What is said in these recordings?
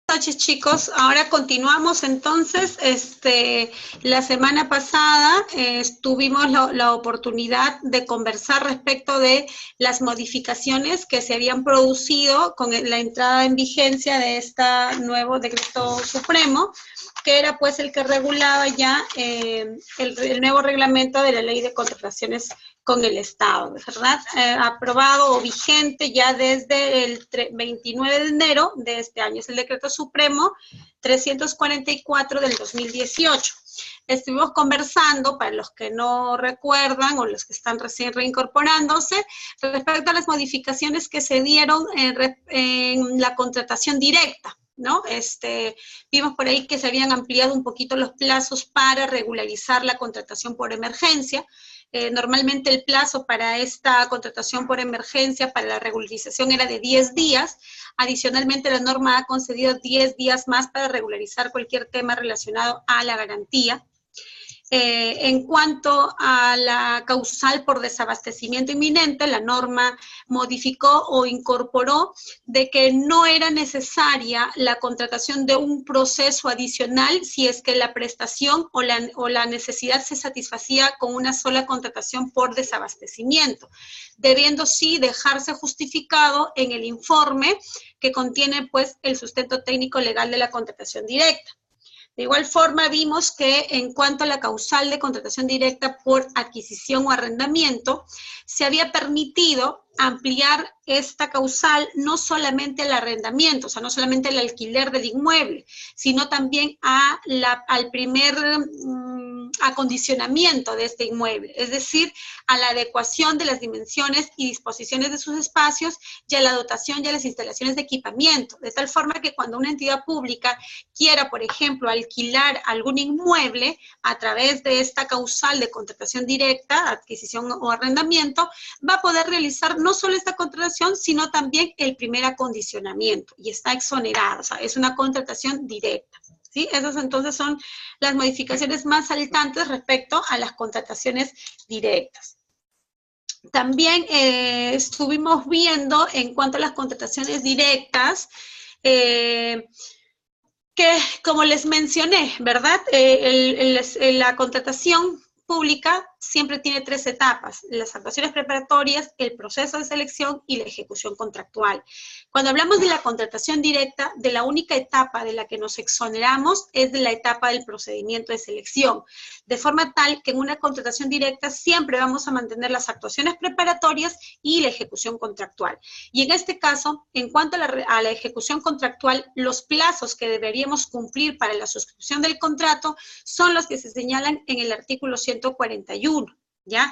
noches, chicos. Ahora continuamos entonces. La semana pasada tuvimos la oportunidad de conversar respecto de las modificaciones que se habían producido con la entrada en vigencia de este nuevo decreto supremo, que era pues el que regulaba ya el nuevo reglamento de la ley de contrataciones con el Estado, ¿verdad? Aprobado o vigente ya desde el 29 de enero de este año. Es el decreto supremo 344 del 2018. Estuvimos conversando, para los que no recuerdan o los que están recién reincorporándose, respecto a las modificaciones que se dieron en la contratación directa, ¿no? Vimos por ahí que se habían ampliado un poquito los plazos para regularizar la contratación por emergencia. Normalmente el plazo para esta contratación por emergencia, para la regularización, era de 10 días. Adicionalmente, la norma ha concedido 10 días más para regularizar cualquier tema relacionado a la garantía. En cuanto a la causal por desabastecimiento inminente, la norma modificó o incorporó de que no era necesaria la contratación de un proceso adicional si es que la prestación o la necesidad se satisfacía con una sola contratación por desabastecimiento, debiendo sí dejarse justificado en el informe que contiene pues el sustento técnico legal de la contratación directa. De igual forma, vimos que en cuanto a la causal de contratación directa por adquisición o arrendamiento, se había permitido ampliar esta causal no solamente al arrendamiento, o sea, no solamente al alquiler del inmueble, sino también al primer acondicionamiento de este inmueble, es decir, a la adecuación de las dimensiones y disposiciones de sus espacios y a la dotación y a las instalaciones de equipamiento, de tal forma que cuando una entidad pública quiera, por ejemplo, alquilar algún inmueble a través de esta causal de contratación directa, adquisición o arrendamiento, va a poder realizar no solo esta contratación, sino también el primer acondicionamiento, y está exonerado, o sea, es una contratación directa. ¿Sí? Esas entonces son las modificaciones más saltantes respecto a las contrataciones directas. También estuvimos viendo en cuanto a las contrataciones directas, que como les mencioné, ¿verdad? La contratación pública siempre tiene 3 etapas: las actuaciones preparatorias, el proceso de selección y la ejecución contractual. Cuando hablamos de la contratación directa, de la única etapa de la que nos exoneramos es de la etapa del procedimiento de selección, de forma tal que en una contratación directa siempre vamos a mantener las actuaciones preparatorias y la ejecución contractual. Y en este caso, en cuanto a la ejecución contractual, los plazos que deberíamos cumplir para la suscripción del contrato son los que se señalan en el artículo 141. ¿Ya?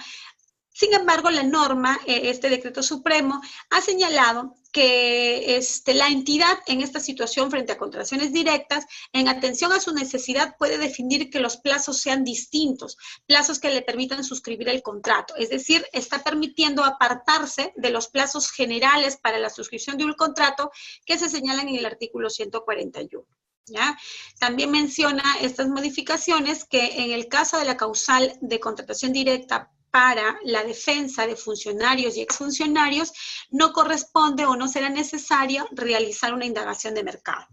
Sin embargo, la norma, este decreto supremo, ha señalado que la entidad en esta situación frente a contrataciones directas, en atención a su necesidad, puede definir que los plazos sean distintos, plazos que le permitan suscribir el contrato. Es decir, está permitiendo apartarse de los plazos generales para la suscripción de un contrato que se señalan en el artículo 141. ¿Ya? También menciona estas modificaciones que en el caso de la causal de contratación directa para la defensa de funcionarios y exfuncionarios, no corresponde o no será necesario realizar una indagación de mercado.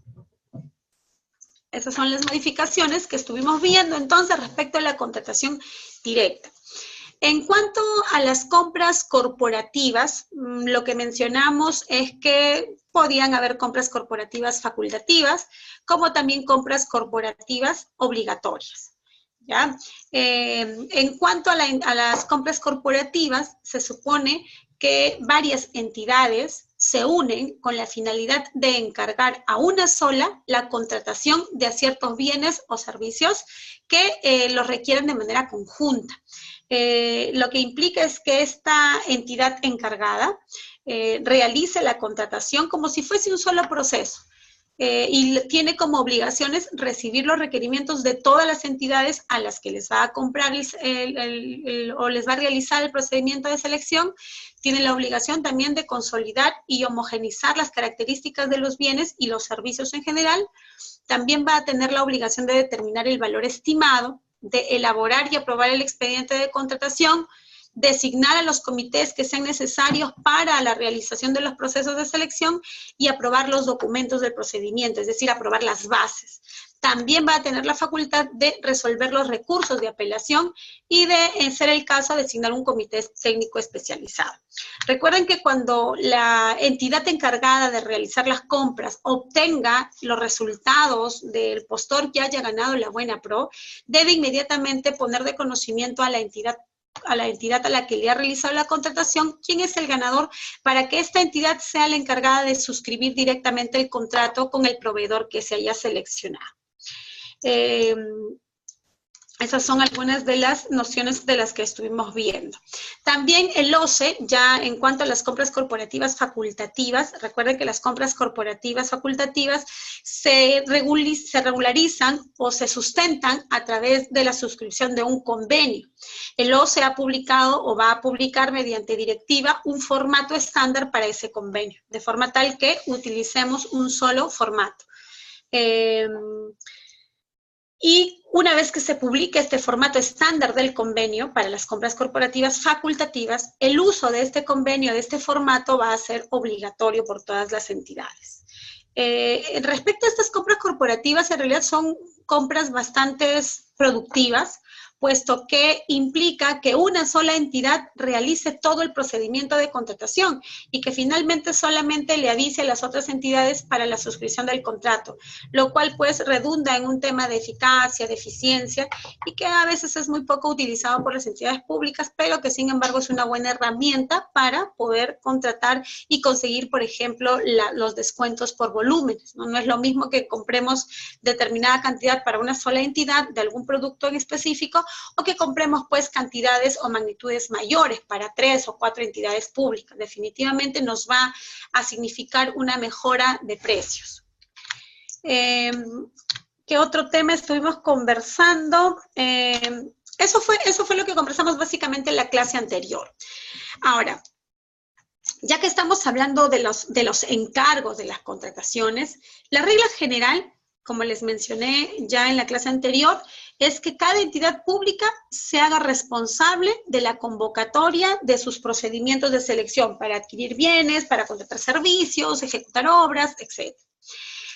Esas son las modificaciones que estuvimos viendo entonces respecto a la contratación directa. En cuanto a las compras corporativas, lo que mencionamos es que podían haber compras corporativas facultativas, como también compras corporativas obligatorias. ¿Ya? En cuanto a las compras corporativas, se supone que varias entidades se unen con la finalidad de encargar a una sola la contratación de ciertos bienes o servicios que los requieren de manera conjunta. Lo que implica es que esta entidad encargada realice la contratación como si fuese un solo proceso. Y tiene como obligaciones recibir los requerimientos de todas las entidades a las que les va a comprar o les va a realizar el procedimiento de selección. Tiene la obligación también de consolidar y homogenizar las características de los bienes y los servicios en general. También va a tener la obligación de determinar el valor estimado, de elaborar y aprobar el expediente de contratación, designar a los comités que sean necesarios para la realización de los procesos de selección y aprobar los documentos del procedimiento, es decir, aprobar las bases. También va a tener la facultad de resolver los recursos de apelación y de, en ser el caso, designar un comité técnico especializado. Recuerden que cuando la entidad encargada de realizar las compras obtenga los resultados del postor que haya ganado la buena pro, debe inmediatamente poner de conocimiento a la entidad a la que le ha realizado la contratación quién es el ganador, para que esta entidad sea la encargada de suscribir directamente el contrato con el proveedor que se haya seleccionado. Esas son algunas de las nociones de las que estuvimos viendo. También el OCE, ya en cuanto a las compras corporativas facultativas, recuerden que las compras corporativas facultativas se regularizan o se sustentan a través de la suscripción de un convenio. El OCE ha publicado o va a publicar mediante directiva un formato estándar para ese convenio, de forma tal que utilicemos un solo formato. Y una vez que se publique este formato estándar del convenio para las compras corporativas facultativas, el uso de este convenio, de este formato, va a ser obligatorio por todas las entidades. Respecto a estas compras corporativas, en realidad son compras bastante productivas, puesto que implica que una sola entidad realice todo el procedimiento de contratación y que finalmente solamente le avise a las otras entidades para la suscripción del contrato, lo cual pues redunda en un tema de eficacia, de eficiencia, y que a veces es muy poco utilizado por las entidades públicas, pero que sin embargo es una buena herramienta para poder contratar y conseguir, por ejemplo, los descuentos por volúmenes, ¿no? No es lo mismo que compremos determinada cantidad para una sola entidad de algún producto en específico, o que compremos pues cantidades o magnitudes mayores para 3 o 4 entidades públicas. Definitivamente nos va a significar una mejora de precios. ¿Qué otro tema estuvimos conversando? Eso fue lo que conversamos básicamente en la clase anterior. Ahora, ya que estamos hablando de los encargos de las contrataciones, la regla general, como les mencioné ya en la clase anterior, es que cada entidad pública se haga responsable de la convocatoria de sus procedimientos de selección para adquirir bienes, para contratar servicios, ejecutar obras, etc.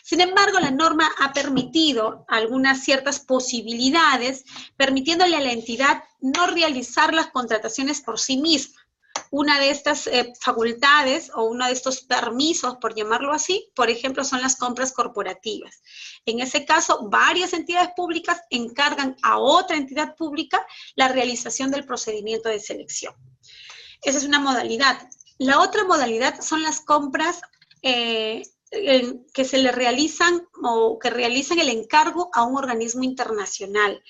Sin embargo, la norma ha permitido algunas ciertas posibilidades, permitiéndole a la entidad no realizar las contrataciones por sí misma. Una de estas facultades o uno de estos permisos, por llamarlo así, por ejemplo, son las compras corporativas. En ese caso, varias entidades públicas encargan a otra entidad pública la realización del procedimiento de selección. Esa es una modalidad. La otra modalidad son las compras que se le realizan o que realizan el encargo a un organismo internacional.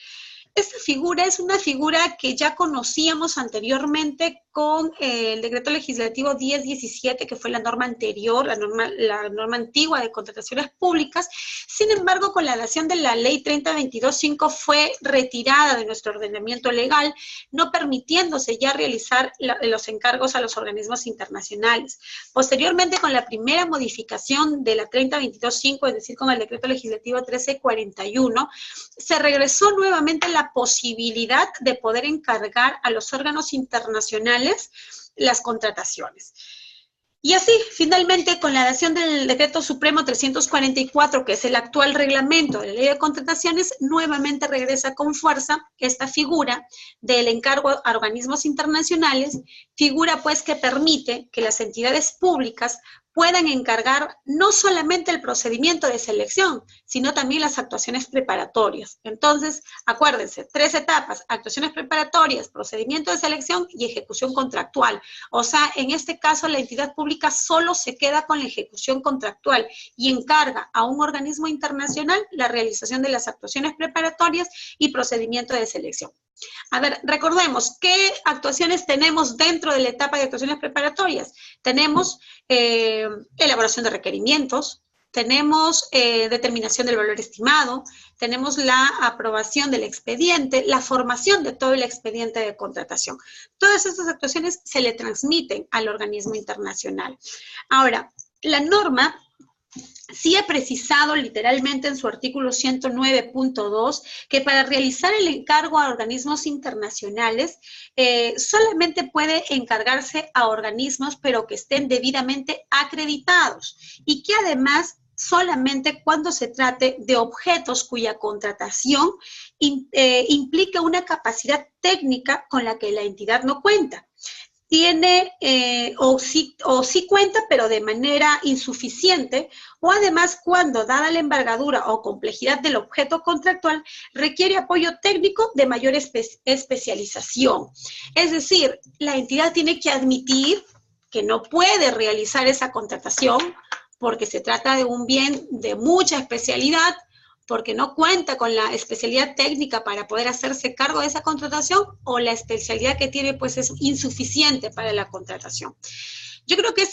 Esta figura es una figura que ya conocíamos anteriormente con el decreto legislativo 1017, que fue la norma anterior, la norma antigua de contrataciones públicas. Sin embargo, con la dación de la ley 3022.5 fue retirada de nuestro ordenamiento legal, no permitiéndose ya realizar los encargos a los organismos internacionales. Posteriormente, con la primera modificación de la 3022.5, es decir, con el decreto legislativo 1341, se regresó nuevamente la posibilidad de poder encargar a los órganos internacionales las contrataciones. Y así, finalmente, con la dación del Decreto Supremo 344, que es el actual reglamento de la Ley de Contrataciones, nuevamente regresa con fuerza esta figura del encargo a organismos internacionales, figura pues que permite que las entidades públicas puedan encargar no solamente el procedimiento de selección, sino también las actuaciones preparatorias. Entonces, acuérdense, 3 etapas: actuaciones preparatorias, procedimiento de selección y ejecución contractual. O sea, en este caso, la entidad pública solo se queda con la ejecución contractual y encarga a un organismo internacional la realización de las actuaciones preparatorias y procedimiento de selección. A ver, recordemos, ¿qué actuaciones tenemos dentro de la etapa de actuaciones preparatorias? Tenemos elaboración de requerimientos, tenemos determinación del valor estimado, tenemos la aprobación del expediente, la formación de todo el expediente de contratación. Todas estas actuaciones se le transmiten al organismo internacional. Ahora, la norma sí he precisado literalmente en su artículo 109.2 que para realizar el encargo a organismos internacionales solamente puede encargarse a organismos pero que estén debidamente acreditados y que además solamente cuando se trate de objetos cuya contratación implica una capacidad técnica con la que la entidad no cuenta. Tiene o sí cuenta, pero de manera insuficiente, o además cuando, dada la envergadura o complejidad del objeto contractual, requiere apoyo técnico de mayor especialización. Es decir, la entidad tiene que admitir que no puede realizar esa contratación porque se trata de un bien de mucha especialidad, porque no cuenta con la especialidad técnica para poder hacerse cargo de esa contratación, o la especialidad que tiene pues es insuficiente para la contratación. Yo creo que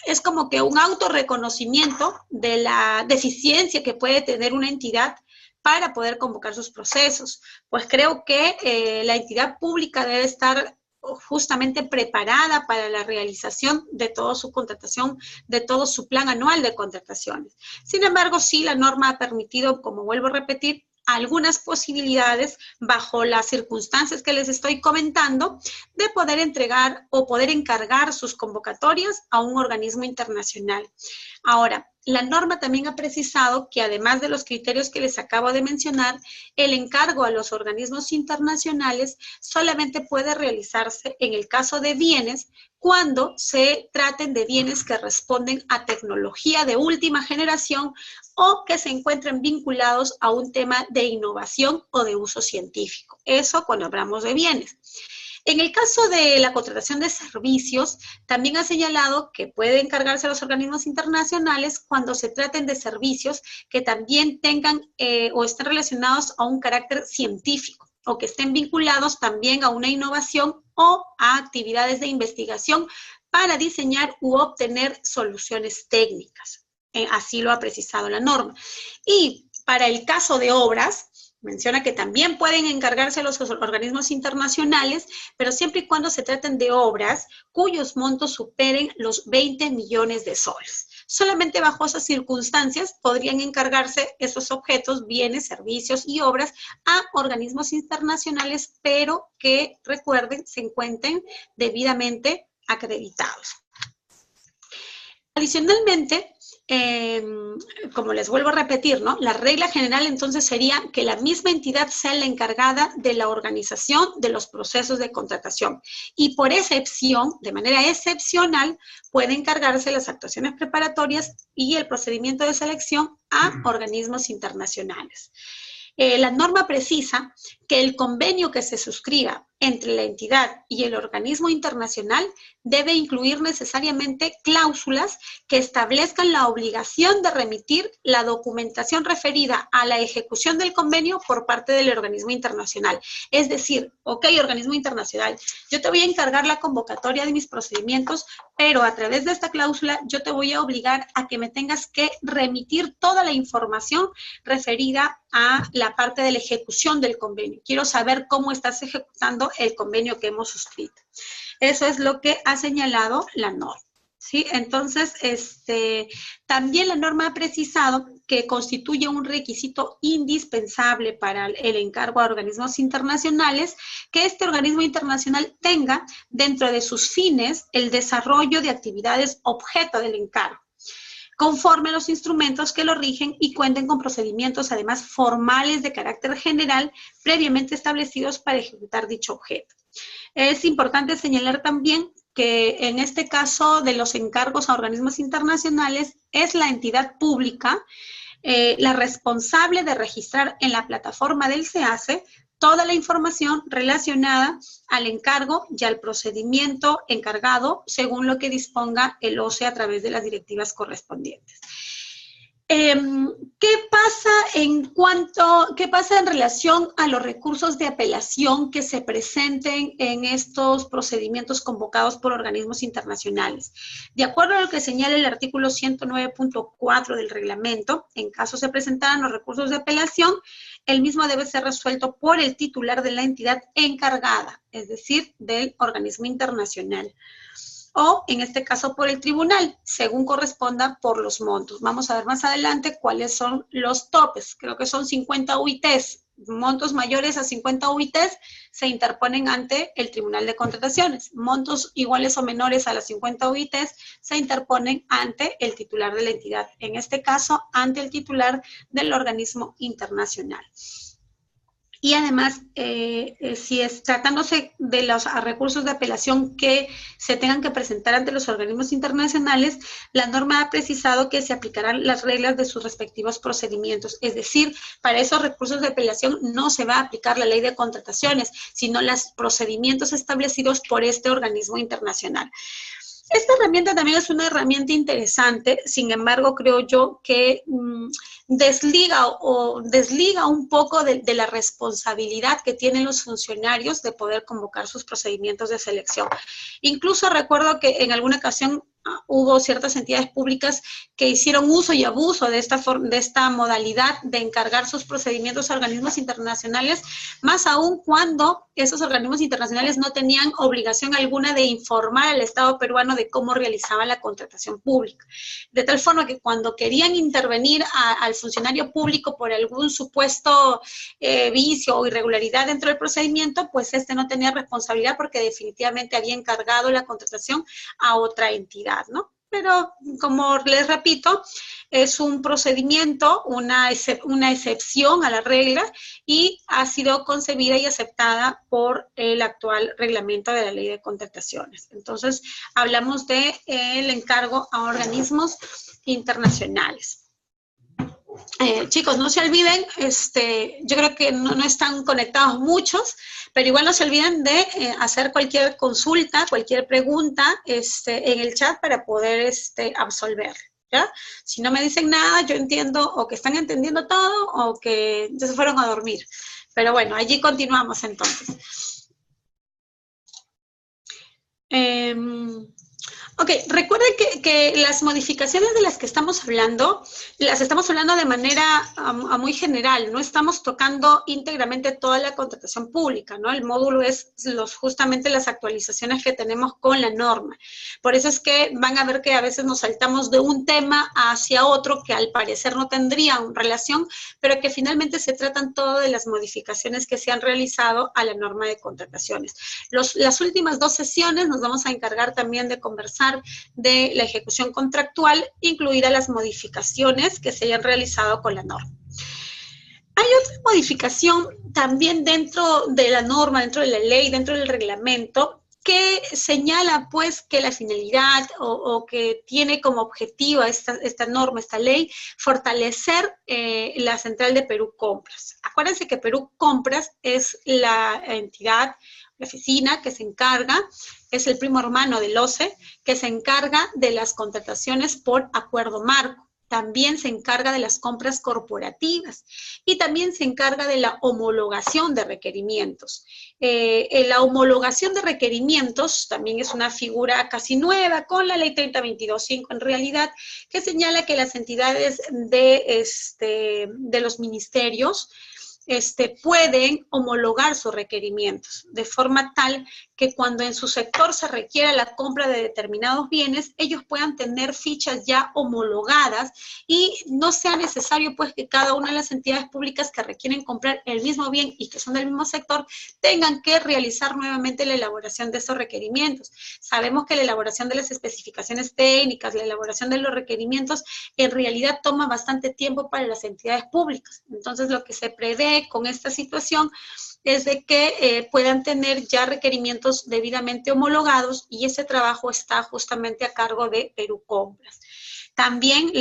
es como que un autorreconocimiento de la deficiencia que puede tener una entidad para poder convocar sus procesos. Pues creo que la entidad pública debe estar justamente preparada para la realización de toda su contratación, de todo su plan anual de contrataciones. Sin embargo, sí, la norma ha permitido, como vuelvo a repetir, algunas posibilidades bajo las circunstancias que les estoy comentando de poder entregar o poder encargar sus convocatorias a un organismo internacional. Ahora, la norma también ha precisado que además de los criterios que les acabo de mencionar, el encargo a los organismos internacionales solamente puede realizarse en el caso de bienes cuando se traten de bienes que responden a tecnología de última generación o que se encuentren vinculados a un tema de innovación o de uso científico. Eso cuando hablamos de bienes. En el caso de la contratación de servicios, también ha señalado que puede encargarse a los organismos internacionales cuando se traten de servicios que también tengan o estén relacionados a un carácter científico o que estén vinculados también a una innovación o a actividades de investigación para diseñar u obtener soluciones técnicas. Así lo ha precisado la norma. Y para el caso de obras, menciona que también pueden encargarse los organismos internacionales, pero siempre y cuando se traten de obras cuyos montos superen los 20 millones de soles. Solamente bajo esas circunstancias podrían encargarse esos objetos, bienes, servicios y obras a organismos internacionales, pero que, recuerden, se encuentren debidamente acreditados. Adicionalmente, como les vuelvo a repetir, ¿no? La regla general entonces sería que la misma entidad sea la encargada de la organización de los procesos de contratación y por excepción, de manera excepcional, puede encargarse las actuaciones preparatorias y el procedimiento de selección a organismos internacionales. La norma precisa que el convenio que se suscriba entre la entidad y el organismo internacional debe incluir necesariamente cláusulas que establezcan la obligación de remitir la documentación referida a la ejecución del convenio por parte del organismo internacional. Es decir, ok, organismo internacional, yo te voy a encargar la convocatoria de mis procedimientos, pero a través de esta cláusula yo te voy a obligar a que me tengas que remitir toda la información referida a la parte de la ejecución del convenio. Quiero saber cómo estás ejecutando el convenio que hemos suscrito. Eso es lo que ha señalado la norma, ¿sí? Entonces, también la norma ha precisado que constituye un requisito indispensable para el encargo a organismos internacionales que este organismo internacional tenga dentro de sus fines el desarrollo de actividades objeto del encargo, conforme a los instrumentos que lo rigen y cuenten con procedimientos además formales de carácter general previamente establecidos para ejecutar dicho objeto. Es importante señalar también que en este caso de los encargos a organismos internacionales es la entidad pública la responsable de registrar en la plataforma del SEACE toda la información relacionada al encargo y al procedimiento encargado según lo que disponga el OCE a través de las directivas correspondientes. ¿Qué pasa en relación a los recursos de apelación que se presenten en estos procedimientos convocados por organismos internacionales? De acuerdo a lo que señala el artículo 109.4 del reglamento, en caso se presentaran los recursos de apelación, el mismo debe ser resuelto por el titular de la entidad encargada, es decir, del organismo internacional. o en este caso por el tribunal, según corresponda por los montos. Vamos a ver más adelante cuáles son los topes. Creo que son 50 UITs. Montos mayores a 50 UITs se interponen ante el Tribunal de Contrataciones. Montos iguales o menores a las 50 UITs se interponen ante el titular de la entidad. En este caso, ante el titular del organismo internacional. Y además, si es tratándose de los recursos de apelación que se tengan que presentar ante los organismos internacionales, la norma ha precisado que se aplicarán las reglas de sus respectivos procedimientos. Es decir, para esos recursos de apelación no se va a aplicar la ley de contrataciones, sino los procedimientos establecidos por este organismo internacional. Esta herramienta también es una herramienta interesante, sin embargo, creo yo que desliga un poco de la responsabilidad que tienen los funcionarios de poder convocar sus procedimientos de selección. Incluso recuerdo que en alguna ocasión hubo ciertas entidades públicas que hicieron uso y abuso de esta modalidad de encargar sus procedimientos a organismos internacionales, más aún cuando esos organismos internacionales no tenían obligación alguna de informar al Estado peruano de cómo realizaba la contratación pública. De tal forma que cuando querían intervenir al funcionario público por algún supuesto vicio o irregularidad dentro del procedimiento, pues este no tenía responsabilidad porque definitivamente había encargado la contratación a otra entidad, ¿no? Pero, como les repito, es un procedimiento, una excepción a la regla y ha sido concebida y aceptada por el actual reglamento de la Ley de Contrataciones. Entonces, hablamos del encargo a organismos internacionales. Chicos, no se olviden, yo creo que no están conectados muchos, pero igual no se olviden de hacer cualquier consulta, cualquier pregunta en el chat para poder absolver, ¿ya? Si no me dicen nada, yo entiendo o que están entendiendo todo o que ya se fueron a dormir. Pero bueno, allí continuamos entonces. Ok, recuerden que las modificaciones de las que estamos hablando, las estamos hablando de manera muy general, no estamos tocando íntegramente toda la contratación pública, ¿no? El módulo es justamente las actualizaciones que tenemos con la norma. Por eso es que van a ver que a veces nos saltamos de un tema hacia otro que al parecer no tendrían relación, pero que finalmente se tratan todo de las modificaciones que se han realizado a la norma de contrataciones. Las últimas 2 sesiones nos vamos a encargar también de conversar de la ejecución contractual, incluidas las modificaciones que se hayan realizado con la norma. Hay otra modificación también dentro de la norma, dentro de la ley, dentro del reglamento, que señala pues que la finalidad o que tiene como objetivo esta norma, esta ley, fortalecer la central de Perú Compras. Acuérdense que Perú Compras es la entidad, la oficina que se encarga, es el primo hermano del OCE, que se encarga de las contrataciones por acuerdo marco. También se encarga de las compras corporativas y también se encarga de la homologación de requerimientos. La homologación de requerimientos también es una figura casi nueva con la ley 3022.5 en realidad, que señala que las entidades de los ministerios pueden homologar sus requerimientos, de forma tal que cuando en su sector se requiera la compra de determinados bienes, ellos puedan tener fichas ya homologadas y no sea necesario pues que cada una de las entidades públicas que requieren comprar el mismo bien y que son del mismo sector tengan que realizar nuevamente la elaboración de esos requerimientos. Sabemos que la elaboración de las especificaciones técnicas, la elaboración de los requerimientos, en realidad toma bastante tiempo para las entidades públicas. Entonces, lo que se prevé con esta situación es de que puedan tener ya requerimientos debidamente homologados y ese trabajo está justamente a cargo de Perú Compras. También,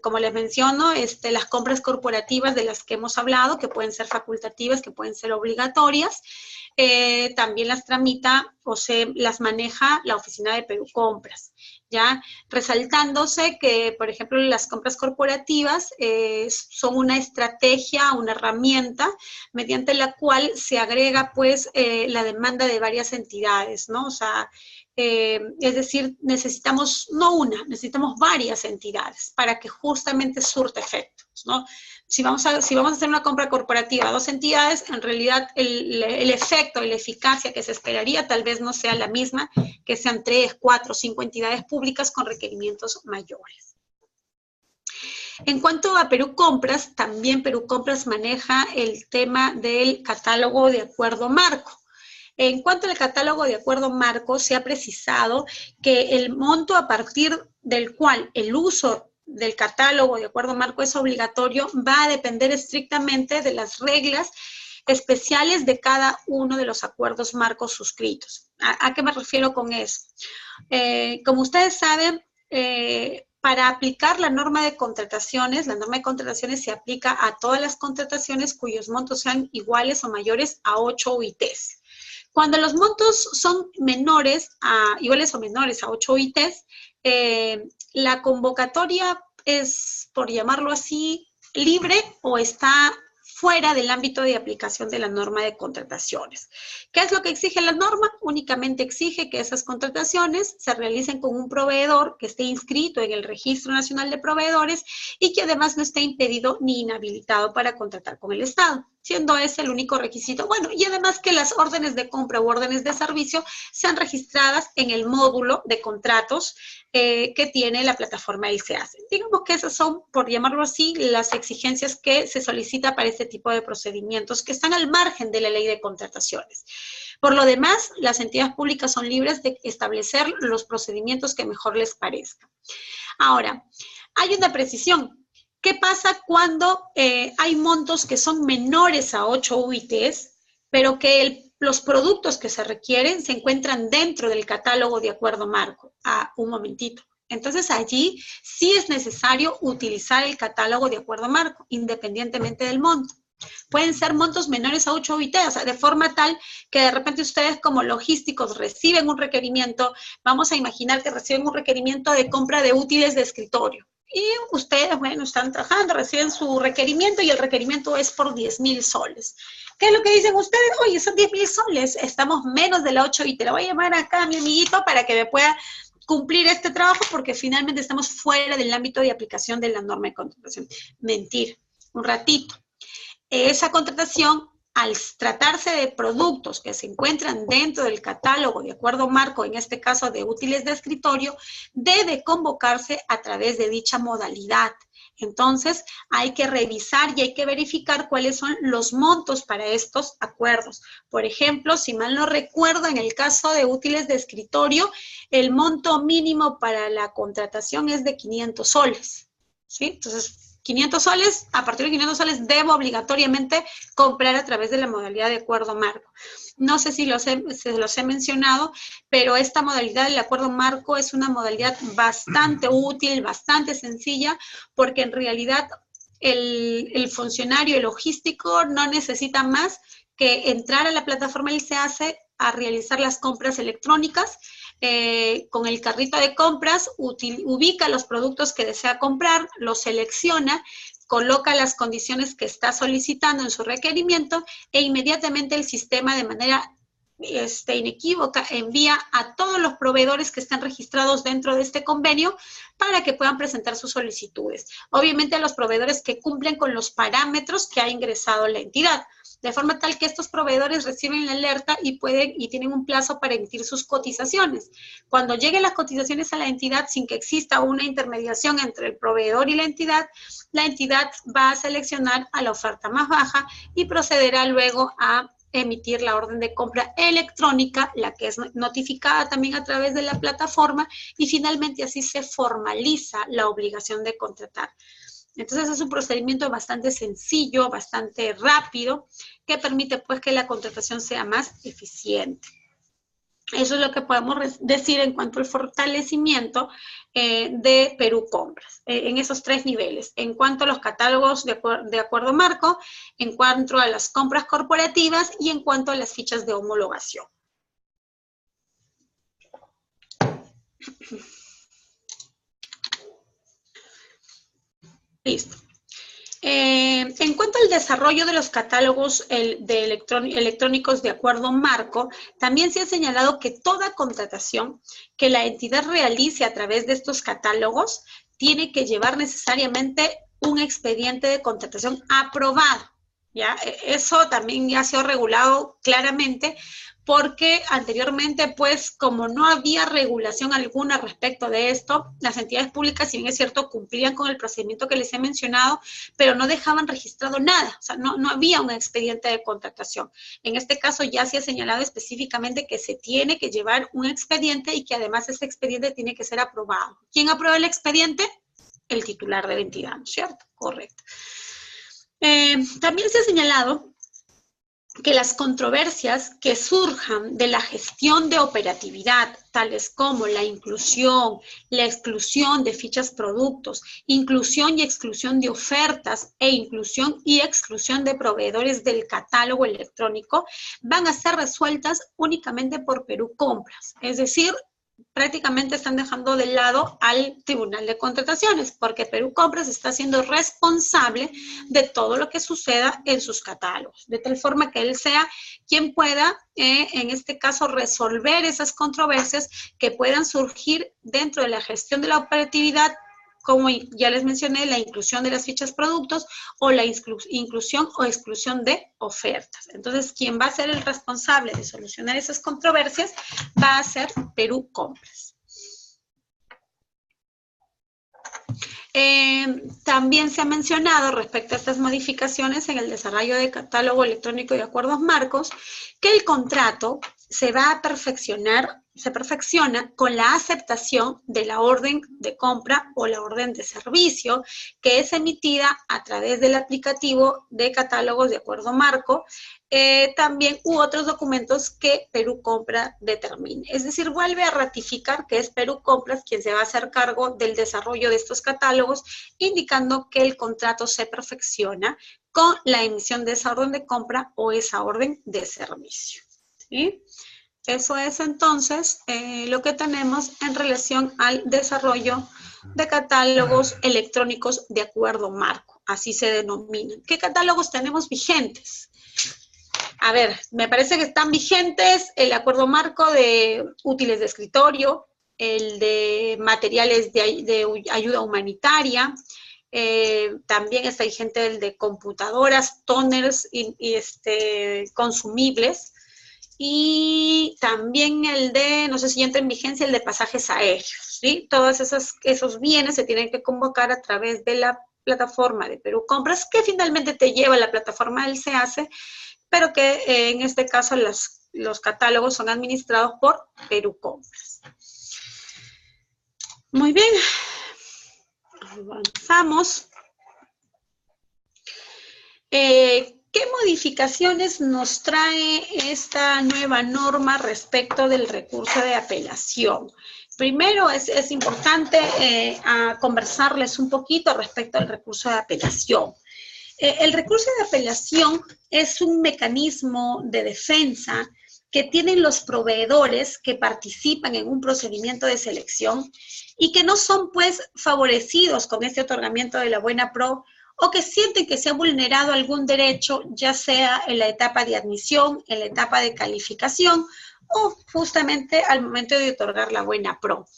como les menciono, las compras corporativas de las que hemos hablado, que pueden ser facultativas, que pueden ser obligatorias, también las tramita o las maneja la oficina de Perú Compras, ¿ya? Resaltándose que, por ejemplo, las compras corporativas son una estrategia, una herramienta mediante la cual se agrega, pues, la demanda de varias entidades, ¿no? O sea, es decir, necesitamos, no una, necesitamos varias entidades para que justamente surta efecto. ¿no? Si vamos a hacer una compra corporativa a 2 entidades, en realidad el efecto y la eficacia que se esperaría tal vez no sea la misma que sean 3, 4, 5 entidades públicas con requerimientos mayores. En cuanto a Perú Compras, también Perú Compras maneja el tema del catálogo de acuerdo marco. En cuanto al catálogo de acuerdo marco, se ha precisado que el monto a partir del cual el uso del catálogo de acuerdo marco es obligatorio va a depender estrictamente de las reglas especiales de cada uno de los acuerdos marcos suscritos. ¿A qué me refiero con eso? Como ustedes saben, para aplicar la norma de contrataciones se aplica a todas las contrataciones cuyos montos sean iguales o mayores a 8 UITs. Cuando los montos son iguales o menores a 8 UITs, la convocatoria es, por llamarlo así, libre o está fuera del ámbito de aplicación de la norma de contrataciones. ¿Qué es lo que exige la norma? Únicamente exige que esas contrataciones se realicen con un proveedor que esté inscrito en el Registro Nacional de Proveedores y que además no esté impedido ni inhabilitado para contratar con el Estado, siendo ese el único requisito. Bueno, y además que las órdenes de compra u órdenes de servicio sean registradas en el módulo de contratos que tiene la plataforma del SEACE. Digamos que esas son, por llamarlo así, las exigencias que se solicita para este tipo de procedimientos que están al margen de la ley de contrataciones. Por lo demás, las entidades públicas son libres de establecer los procedimientos que mejor les parezca. Ahora, hay una precisión. ¿Qué pasa cuando hay montos que son menores a 8 UITs, pero que los productos que se requieren se encuentran dentro del catálogo de acuerdo marco? Un momentito. Entonces, allí sí es necesario utilizar el catálogo de acuerdo marco, independientemente del monto. Pueden ser montos menores a 8 UIT, o sea, de forma tal que de repente ustedes como logísticos reciben un requerimiento, vamos a imaginar que reciben un requerimiento de compra de útiles de escritorio. Y ustedes, bueno, están trabajando, reciben su requerimiento y el requerimiento es por 10.000 soles. ¿Qué es lo que dicen ustedes? Oye, son 10.000 soles, estamos menos de la 8 y te la voy a llamar acá a mi amiguito para que me pueda cumplir este trabajo porque finalmente estamos fuera del ámbito de aplicación de la norma de contratación. Mentir, un ratito. Esa contratación, al tratarse de productos que se encuentran dentro del catálogo de acuerdo marco, en este caso de útiles de escritorio, debe convocarse a través de dicha modalidad. Entonces, hay que revisar y hay que verificar cuáles son los montos para estos acuerdos. Por ejemplo, si mal no recuerdo, en el caso de útiles de escritorio, el monto mínimo para la contratación es de 500 soles, ¿sí? Entonces, 500 soles, a partir de 500 soles debo obligatoriamente comprar a través de la modalidad de acuerdo marco. No sé si se los he mencionado, pero esta modalidad del acuerdo marco es una modalidad bastante útil, bastante sencilla, porque en realidad el funcionario logístico no necesita más que entrar a la plataforma del SEACE a realizar las compras electrónicas. Con el carrito de compras, ubica los productos que desea comprar, los selecciona, coloca las condiciones que está solicitando en su requerimiento e inmediatamente el sistema de manera inequívoca envía a todos los proveedores que están registrados dentro de este convenio para que puedan presentar sus solicitudes. Obviamente a los proveedores que cumplen con los parámetros que ha ingresado la entidad, de forma tal que estos proveedores reciben la alerta y tienen un plazo para emitir sus cotizaciones. Cuando lleguen las cotizaciones a la entidad sin que exista una intermediación entre el proveedor y la entidad va a seleccionar a la oferta más baja y procederá luego a emitir la orden de compra electrónica, la que es notificada también a través de la plataforma, y finalmente así se formaliza la obligación de contratar. Entonces es un procedimiento bastante sencillo, bastante rápido, que permite pues que la contratación sea más eficiente. Eso es lo que podemos decir en cuanto al fortalecimiento de Perú Compras, en esos 3 niveles, en cuanto a los catálogos de acuerdo marco, en cuanto a las compras corporativas y en cuanto a las fichas de homologación. Listo. En cuanto al desarrollo de los catálogos electrónicos de acuerdo marco, también se ha señalado que toda contratación que la entidad realice a través de estos catálogos tiene que llevar necesariamente un expediente de contratación aprobado. ¿Ya? Eso también ya ha sido regulado claramente porque anteriormente, pues, como no había regulación alguna respecto de esto, las entidades públicas, si bien es cierto, cumplían con el procedimiento que les he mencionado, pero no dejaban registrado nada, o sea, no había un expediente de contratación. En este caso ya se ha señalado específicamente que se tiene que llevar un expediente y que además ese expediente tiene que ser aprobado. ¿Quién aprueba el expediente? El titular de la entidad, ¿no es cierto? Correcto. También se ha señalado que las controversias que surjan de la gestión de operatividad, tales como la inclusión, la exclusión de fichas productos, inclusión y exclusión de ofertas e inclusión y exclusión de proveedores del catálogo electrónico, van a ser resueltas únicamente por Perú Compras. Es decir, prácticamente están dejando de lado al Tribunal de Contrataciones, porque Perú Compras está siendo responsable de todo lo que suceda en sus catálogos, de tal forma que él sea quien pueda, en este caso, resolver esas controversias que puedan surgir dentro de la gestión de la operatividad, como ya les mencioné, la inclusión de las fichas productos o la inclusión o exclusión de ofertas. Entonces, quien va a ser el responsable de solucionar esas controversias va a ser Perú Compras. También se ha mencionado respecto a estas modificaciones en el desarrollo de catálogo electrónico y acuerdos marcos, que el contrato se va a se perfecciona con la aceptación de la orden de compra o la orden de servicio que es emitida a través del aplicativo de catálogos de acuerdo marco, también u otros documentos que Perú Compra determine. Es decir, vuelve a ratificar que es Perú Compras quien se va a hacer cargo del desarrollo de estos catálogos, indicando que el contrato se perfecciona con la emisión de esa orden de compra o esa orden de servicio. ¿Sí? Eso es entonces lo que tenemos en relación al desarrollo de catálogos electrónicos de acuerdo marco, así se denominan. ¿Qué catálogos tenemos vigentes? A ver, me parece que están vigentes el acuerdo marco de útiles de escritorio, el de materiales de ayuda humanitaria, también está vigente el de computadoras, toners y consumibles, y también el de, no sé si entra en vigencia, el de pasajes aéreos, ¿sí? Todos esos bienes se tienen que convocar a través de la plataforma de Perú Compras, que finalmente te lleva a la plataforma del SEACE, pero que en este caso los catálogos son administrados por Perú Compras. Muy bien, avanzamos. ¿Qué modificaciones nos trae esta nueva norma respecto del recurso de apelación? Primero es importante conversarles un poquito respecto al recurso de apelación. El recurso de apelación es un mecanismo de defensa que tienen los proveedores que participan en un procedimiento de selección y que no son, pues, favorecidos con este otorgamiento de la buena pro, o que sienten que se ha vulnerado algún derecho, ya sea en la etapa de admisión, en la etapa de calificación, o justamente al momento de otorgar la buena pro.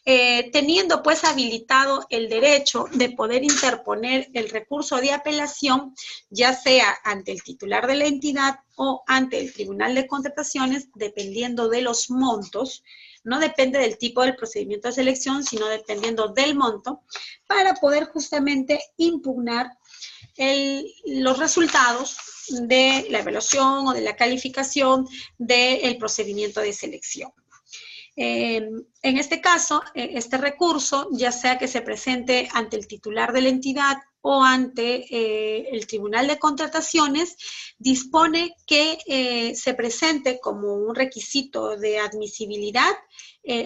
Teniendo pues habilitado el derecho de poder interponer el recurso de apelación, ya sea ante el titular de la entidad o ante el Tribunal de Contrataciones, dependiendo de los montos, no depende del tipo del procedimiento de selección, sino dependiendo del monto, para poder justamente impugnar los resultados de la evaluación o de la calificación del procedimiento de selección. En este caso, este recurso, ya sea que se presente ante el titular de la entidad o ante el Tribunal de Contrataciones, dispone que se presente como un requisito de admisibilidad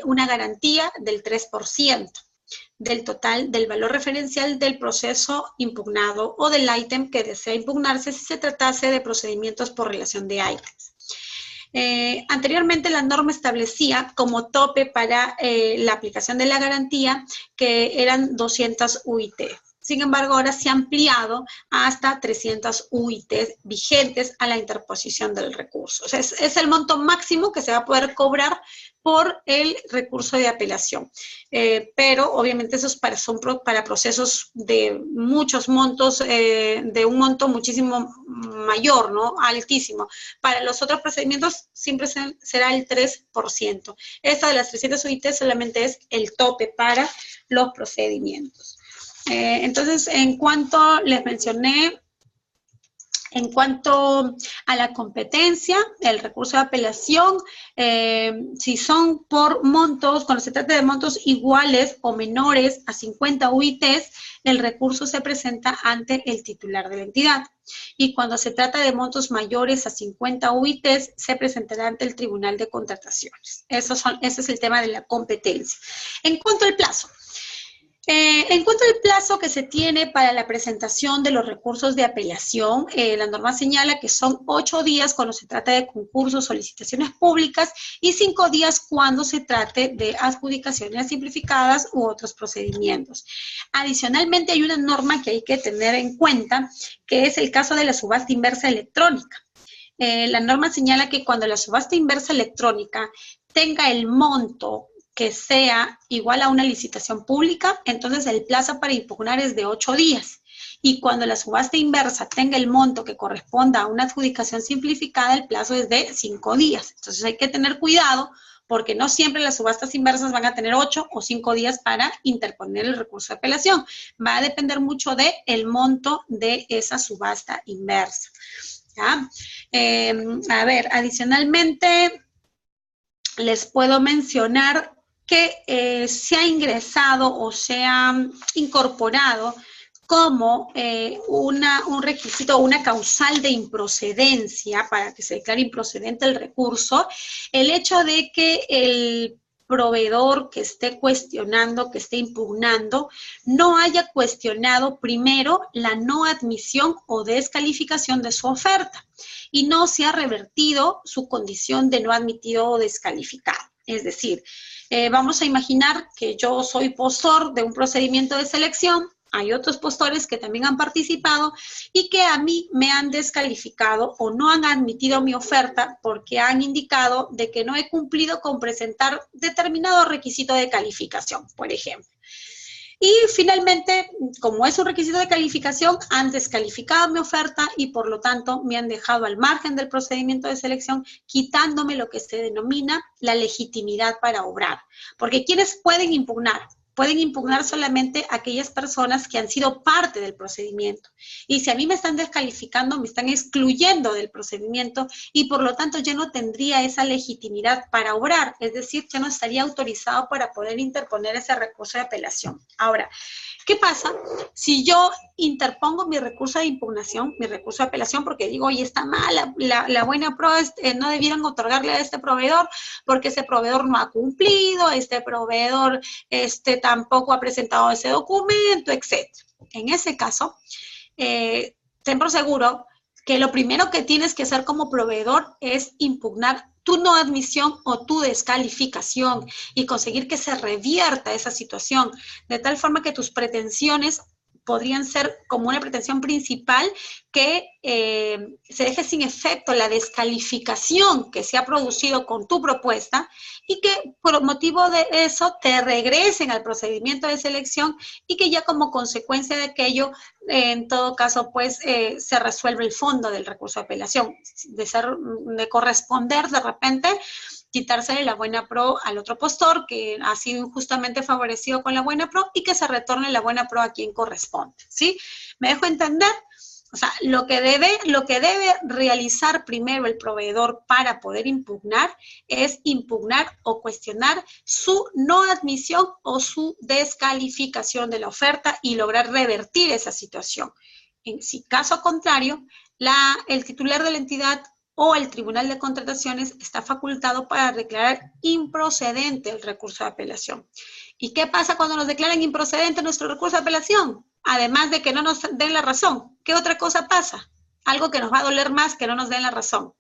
una garantía del 3% del total del valor referencial del proceso impugnado o del ítem que desea impugnarse si se tratase de procedimientos por relación de ítems. Anteriormente la norma establecía como tope para la aplicación de la garantía que eran 200 UIT, Sin embargo, ahora se ha ampliado hasta 300 UITs vigentes a la interposición del recurso. O sea, es el monto máximo que se va a poder cobrar por el recurso de apelación. Pero obviamente eso es para procesos de muchos montos, de un monto muchísimo mayor, ¿no? Altísimo. Para los otros procedimientos siempre será el 3%. Esta de las 300 UIT solamente es el tope para los procedimientos. Entonces, en cuanto les mencioné, en cuanto a la competencia, el recurso de apelación, si son por montos, cuando se trata de montos iguales o menores a 50 UITs, el recurso se presenta ante el titular de la entidad. Y cuando se trata de montos mayores a 50 UITs, se presentará ante el Tribunal de Contrataciones. Ese es el tema de la competencia. En cuanto al plazo, que se tiene para la presentación de los recursos de apelación, la norma señala que son 8 días cuando se trata de concursos, solicitaciones públicas y 5 días cuando se trate de adjudicaciones simplificadas u otros procedimientos. Adicionalmente, hay una norma que hay que tener en cuenta, que es el caso de la subasta inversa electrónica. La norma señala que cuando la subasta inversa electrónica tenga el monto que sea igual a una licitación pública, entonces el plazo para impugnar es de 8 días. Y cuando la subasta inversa tenga el monto que corresponda a una adjudicación simplificada, el plazo es de 5 días. Entonces hay que tener cuidado porque no siempre las subastas inversas van a tener 8 o 5 días para interponer el recurso de apelación. Va a depender mucho del monto de esa subasta inversa. ¿Ya? A ver, adicionalmente les puedo mencionar que se ha ingresado o se ha incorporado como un requisito, una causal de improcedencia para que se declare improcedente el recurso, el hecho de que el proveedor que esté cuestionando, que esté impugnando, no haya cuestionado primero la no admisión o descalificación de su oferta y no se ha revertido su condición de no admitido o descalificado. Es decir, vamos a imaginar que yo soy postor de un procedimiento de selección, hay otros postores que también han participado y que a mí me han descalificado o no han admitido mi oferta porque han indicado de que no he cumplido con presentar determinado requisito de calificación, por ejemplo. Y finalmente, como es un requisito de calificación, han descalificado mi oferta y por lo tanto me han dejado al margen del procedimiento de selección, quitándome lo que se denomina la legitimidad para obrar. Porque ¿quiénes pueden impugnar? Pueden impugnar solamente aquellas personas que han sido parte del procedimiento. Y si a mí me están descalificando, me están excluyendo del procedimiento y por lo tanto yo no tendría esa legitimidad para obrar. Es decir, yo no estaría autorizado para poder interponer ese recurso de apelación. Ahora, ¿qué pasa si yo interpongo mi recurso de impugnación, mi recurso de apelación, porque digo, oye, está mal, la buena pro, no debieran otorgarle a este proveedor porque ese proveedor no ha cumplido, este proveedor tampoco ha presentado ese documento, etc. En ese caso, ten por seguro que lo primero que tienes que hacer como proveedor es impugnar tu no admisión o tu descalificación y conseguir que se revierta esa situación, de tal forma que tus pretensiones podrían ser como una pretensión principal que se deje sin efecto la descalificación que se ha producido con tu propuesta y que por motivo de eso te regresen al procedimiento de selección y que ya como consecuencia de aquello, en todo caso, pues se resuelve el fondo del recurso de apelación, de corresponder de repente quitársele la buena pro al otro postor que ha sido injustamente favorecido con la buena pro y que se retorne la buena pro a quien corresponde, ¿sí? ¿Me dejo entender? O sea, lo que debe realizar primero el proveedor para poder impugnar es impugnar o cuestionar su no admisión o su descalificación de la oferta y lograr revertir esa situación. En caso contrario, el titular de la entidad o el Tribunal de Contrataciones está facultado para declarar improcedente el recurso de apelación. ¿Y qué pasa cuando nos declaran improcedente nuestro recurso de apelación? Además de que no nos den la razón, ¿qué otra cosa pasa? Algo que nos va a doler más que no nos den la razón.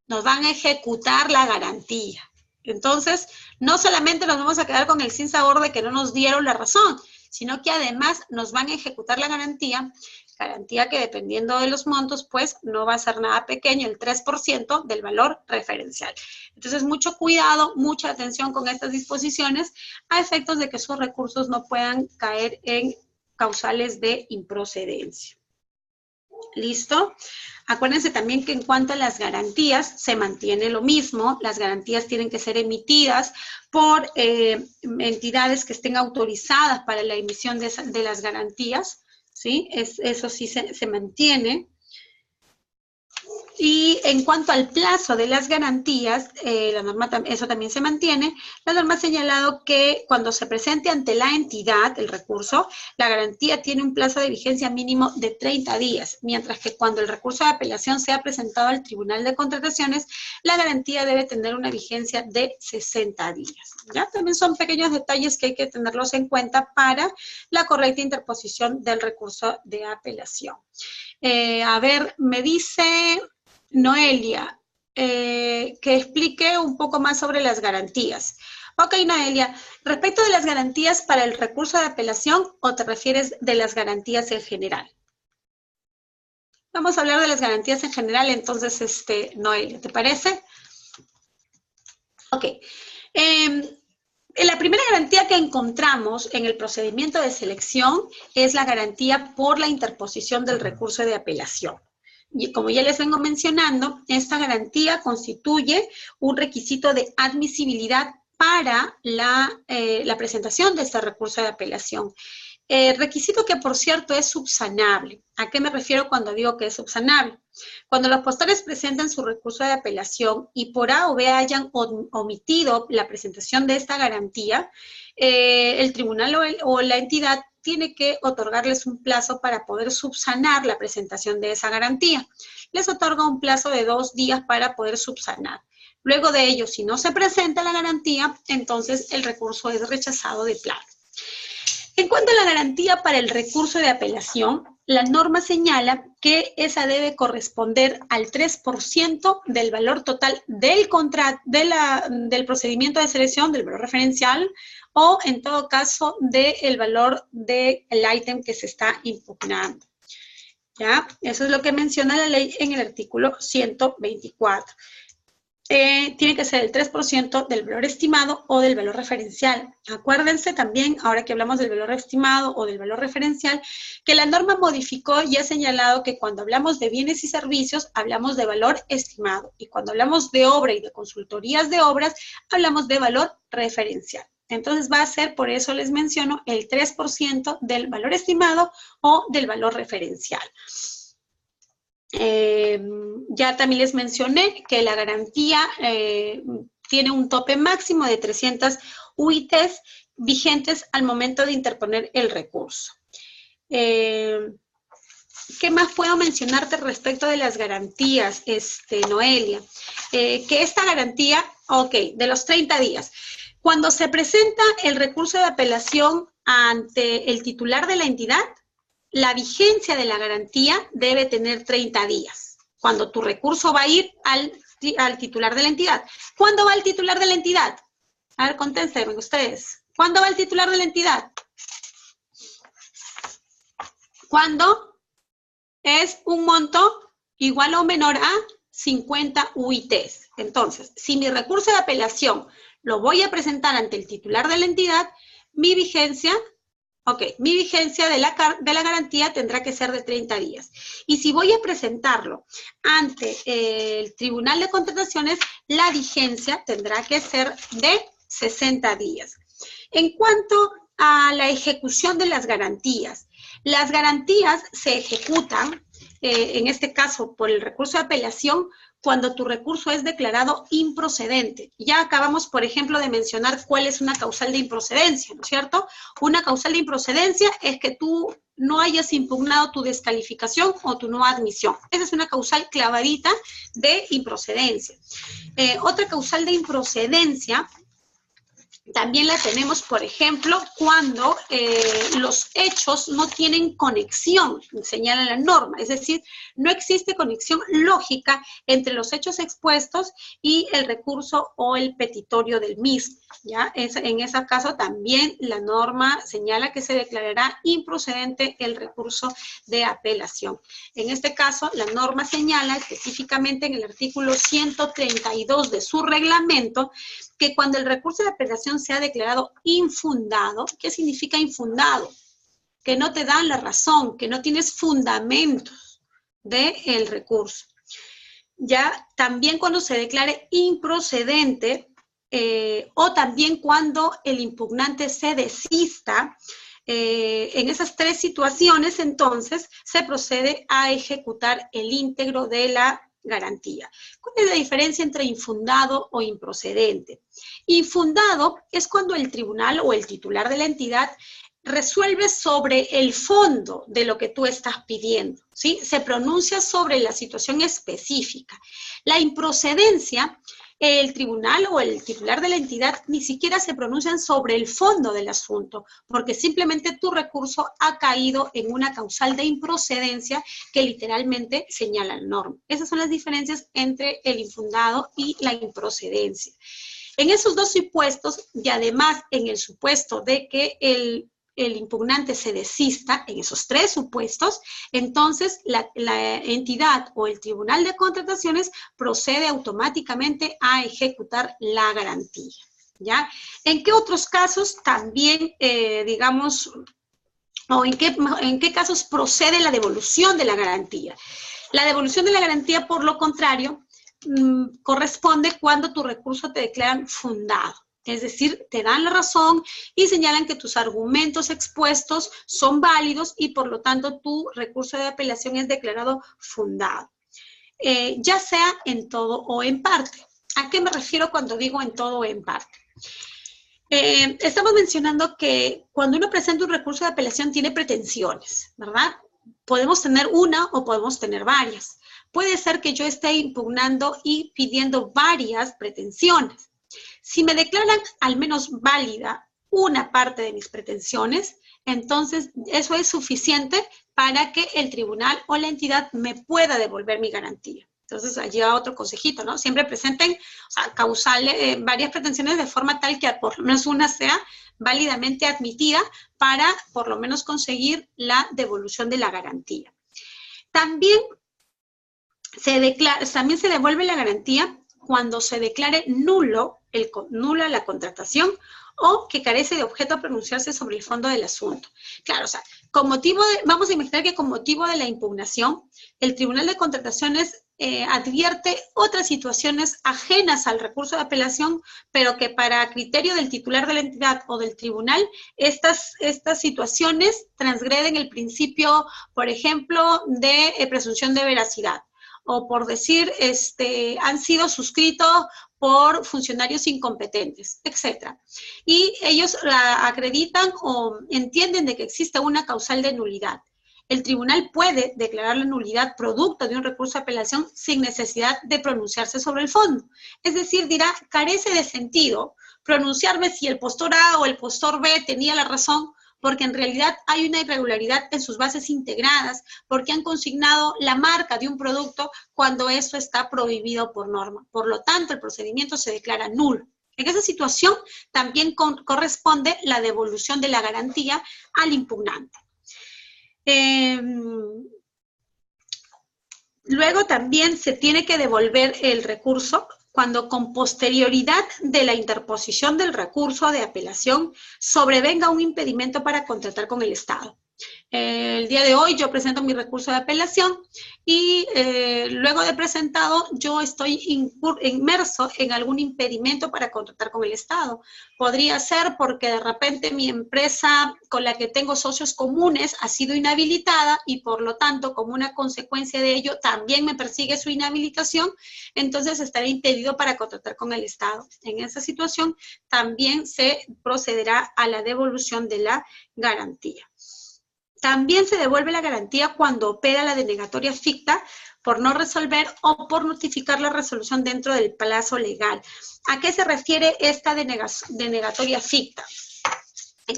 Nos van a ejecutar la garantía. Entonces, no solamente nos vamos a quedar con el sinsabor de que no nos dieron la razón, sino que además nos van a ejecutar la garantía que dependiendo de los montos, pues no va a ser nada pequeño, el 3% del valor referencial. Entonces, mucho cuidado, mucha atención con estas disposiciones a efectos de que esos recursos no puedan caer en causales de improcedencia. ¿Listo? Acuérdense también que en cuanto a las garantías, se mantiene lo mismo. Las garantías tienen que ser emitidas por entidades que estén autorizadas para la emisión de las garantías, ¿sí? Eso sí se mantiene. Y en cuanto al plazo de las garantías, la norma, eso también se mantiene. La norma ha señalado que cuando se presente ante la entidad el recurso, la garantía tiene un plazo de vigencia mínimo de 30 días, mientras que cuando el recurso de apelación sea presentado al Tribunal de Contrataciones, la garantía debe tener una vigencia de 60 días. ¿Ya? También son pequeños detalles que hay que tenerlos en cuenta para la correcta interposición del recurso de apelación. A ver, me dice Noelia, que explique un poco más sobre las garantías. Ok, Noelia, respecto de las garantías para el recurso de apelación, ¿o te refieres de las garantías en general? Vamos a hablar de las garantías en general, entonces, Noelia, ¿te parece? Ok. La primera garantía que encontramos en el procedimiento de selección es la garantía por la interposición del recurso de apelación. Y como ya les vengo mencionando, esta garantía constituye un requisito de admisibilidad para la presentación de este recurso de apelación. Requisito que, por cierto, es subsanable. ¿A qué me refiero cuando digo que es subsanable? Cuando los postores presenten su recurso de apelación y por A o B hayan omitido la presentación de esta garantía, el tribunal o la entidad tiene que otorgarles un plazo para poder subsanar la presentación de esa garantía. Les otorga un plazo de 2 días para poder subsanar. Luego de ello, si no se presenta la garantía, entonces el recurso es rechazado de plano. En cuanto a la garantía para el recurso de apelación, la norma señala que esa debe corresponder al 3% del valor total del del procedimiento de selección, del valor referencial, o en todo caso del valor del ítem que se está impugnando. ¿Ya? Eso es lo que menciona la ley en el artículo 124. Tiene que ser el 3% del valor estimado o del valor referencial. Acuérdense también, ahora que hablamos del valor estimado o del valor referencial, que la norma modificó y ha señalado que cuando hablamos de bienes y servicios, hablamos de valor estimado. Y cuando hablamos de obra y de consultorías de obras, hablamos de valor referencial. Entonces va a ser, por eso les menciono, el 3% del valor estimado o del valor referencial. Ya también les mencioné que la garantía tiene un tope máximo de 300 UITs vigentes al momento de interponer el recurso. ¿Qué más puedo mencionarte respecto de las garantías, Noelia? Que esta garantía, ok, de los 30 días. Cuando se presenta el recurso de apelación ante el titular de la entidad, la vigencia de la garantía debe tener 30 días. Cuando tu recurso va a ir al titular de la entidad. ¿Cuándo va el titular de la entidad? A ver, contéstenme ustedes. ¿Cuándo va el titular de la entidad? Cuando es un monto igual o menor a 50 UITs. Entonces, si mi recurso de apelación lo voy a presentar ante el titular de la entidad, mi vigencia de la garantía tendrá que ser de 30 días. Y si voy a presentarlo ante el Tribunal de Contrataciones, la vigencia tendrá que ser de 60 días. En cuanto a la ejecución de las garantías se ejecutan, en este caso por el recurso de apelación, cuando tu recurso es declarado improcedente. Ya acabamos, por ejemplo, de mencionar cuál es una causal de improcedencia, ¿no es cierto? Una causal de improcedencia es que tú no hayas impugnado tu descalificación o tu no admisión. Esa es una causal clavadita de improcedencia. Otra causal de improcedencia también la tenemos, por ejemplo, cuando los hechos no tienen conexión, señala la norma, es decir, no existe conexión lógica entre los hechos expuestos y el recurso o el petitorio del mismo. ¿ya? En ese caso también la norma señala que se declarará improcedente el recurso de apelación. En este caso, la norma señala específicamente en el artículo 132 de su reglamento que cuando el recurso de apelación sea declarado infundado, ¿qué significa infundado? Que no te dan la razón, que no tienes fundamentos del recurso. Ya también cuando se declare improcedente, o también cuando el impugnante se desista, en esas tres situaciones, entonces, se procede a ejecutar el íntegro de la garantía. ¿Cuál es la diferencia entre infundado o improcedente? Infundado es cuando el tribunal o el titular de la entidad resuelve sobre el fondo de lo que tú estás pidiendo, ¿sí? Se pronuncia sobre la situación específica. La improcedencia, el tribunal o el titular de la entidad ni siquiera se pronuncian sobre el fondo del asunto, porque simplemente tu recurso ha caído en una causal de improcedencia que literalmente señala la norma. Esas son las diferencias entre el infundado y la improcedencia. En esos dos supuestos, y además en el supuesto de que el impugnante se desista, en esos tres supuestos, entonces la entidad o el tribunal de contrataciones procede automáticamente a ejecutar la garantía, ¿ya? ¿En qué otros casos también, digamos, o en qué casos procede la devolución de la garantía? La devolución de la garantía, por lo contrario, corresponde cuando tu recurso te declaran fundado. Es decir, te dan la razón y señalan que tus argumentos expuestos son válidos y por lo tanto tu recurso de apelación es declarado fundado, ya sea en todo o en parte. ¿A qué me refiero cuando digo en todo o en parte? Estamos mencionando que cuando uno presenta un recurso de apelación tiene pretensiones, ¿verdad? Podemos tener una o podemos tener varias. Puede ser que yo esté impugnando y pidiendo varias pretensiones. Si me declaran al menos válida una parte de mis pretensiones, entonces eso es suficiente para que el tribunal o la entidad me pueda devolver mi garantía. Entonces, allí va otro consejito, ¿no? Siempre presenten, o sea, causales, varias pretensiones de forma tal que por lo menos una sea válidamente admitida para por lo menos conseguir la devolución de la garantía. También se devuelve la garantía cuando se declare nula la contratación o que carece de objeto a pronunciarse sobre el fondo del asunto. Claro, o sea, vamos a imaginar que con motivo de la impugnación, el Tribunal de Contrataciones advierte otras situaciones ajenas al recurso de apelación, pero que para criterio del titular de la entidad o del tribunal, estas situaciones transgreden el principio, por ejemplo, de presunción de veracidad, o por decir, han sido suscritos por funcionarios incompetentes, etc. Y ellos la acreditan o entienden de que existe una causal de nulidad. El tribunal puede declarar la nulidad producto de un recurso de apelación sin necesidad de pronunciarse sobre el fondo. Es decir, dirá, carece de sentido pronunciarme si el postor A o el postor B tenía la razón, porque en realidad hay una irregularidad en sus bases integradas, porque han consignado la marca de un producto cuando eso está prohibido por norma. Por lo tanto, el procedimiento se declara nulo. En esa situación también corresponde la devolución de la garantía al impugnante. Luego también se tiene que devolver el recurso cuando con posterioridad de la interposición del recurso de apelación sobrevenga un impedimento para contratar con el Estado. El día de hoy yo presento mi recurso de apelación y luego de presentado yo estoy inmerso en algún impedimento para contratar con el Estado. Podría ser porque de repente mi empresa con la que tengo socios comunes ha sido inhabilitada y por lo tanto como una consecuencia de ello también me persigue su inhabilitación, entonces estaré impedido para contratar con el Estado. En esa situación también se procederá a la devolución de la garantía. También se devuelve la garantía cuando opera la denegatoria ficta por no resolver o por notificar la resolución dentro del plazo legal. ¿A qué se refiere esta denegatoria ficta?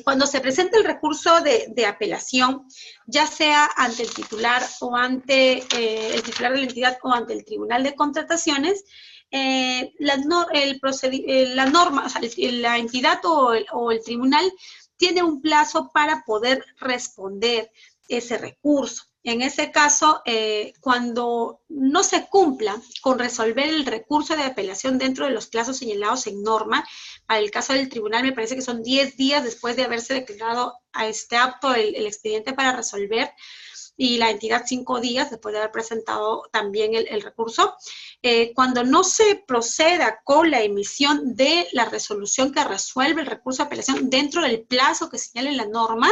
Cuando se presenta el recurso de apelación, ya sea ante el titular o ante el titular de la entidad o ante el Tribunal de Contrataciones, la norma, o sea, la entidad o el tribunal tiene un plazo para poder responder ese recurso. En ese caso, cuando no se cumpla con resolver el recurso de apelación dentro de los plazos señalados en norma, para el caso del tribunal me parece que son 10 días después de haberse declarado a este apto el expediente para resolver, y la entidad 5 días después de haber presentado también el recurso. Cuando no se proceda con la emisión de la resolución que resuelve el recurso de apelación dentro del plazo que señala la norma,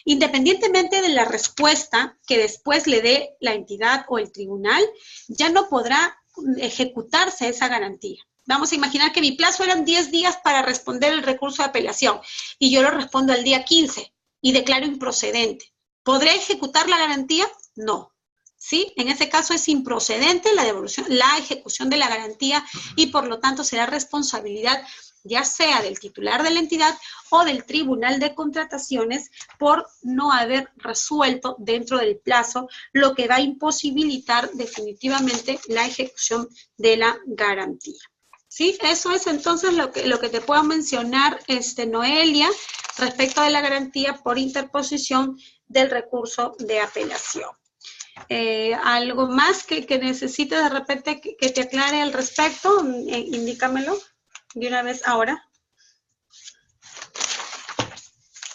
independientemente de la respuesta que después le dé la entidad o el tribunal, ya no podrá ejecutarse esa garantía. Vamos a imaginar que mi plazo eran 10 días para responder el recurso de apelación y yo lo respondo al día 15 y declaro improcedente. ¿Podré ejecutar la garantía? No. ¿Sí? En ese caso es improcedente la ejecución de la garantía y por lo tanto será responsabilidad ya sea del titular de la entidad o del Tribunal de Contrataciones por no haber resuelto dentro del plazo, lo que va a imposibilitar definitivamente la ejecución de la garantía. ¿Sí? Eso es entonces lo que te puedo mencionar, Noelia, respecto de la garantía por interposición del recurso de apelación. ¿Algo más que necesites de repente que te aclare al respecto? Indícamelo de una vez ahora.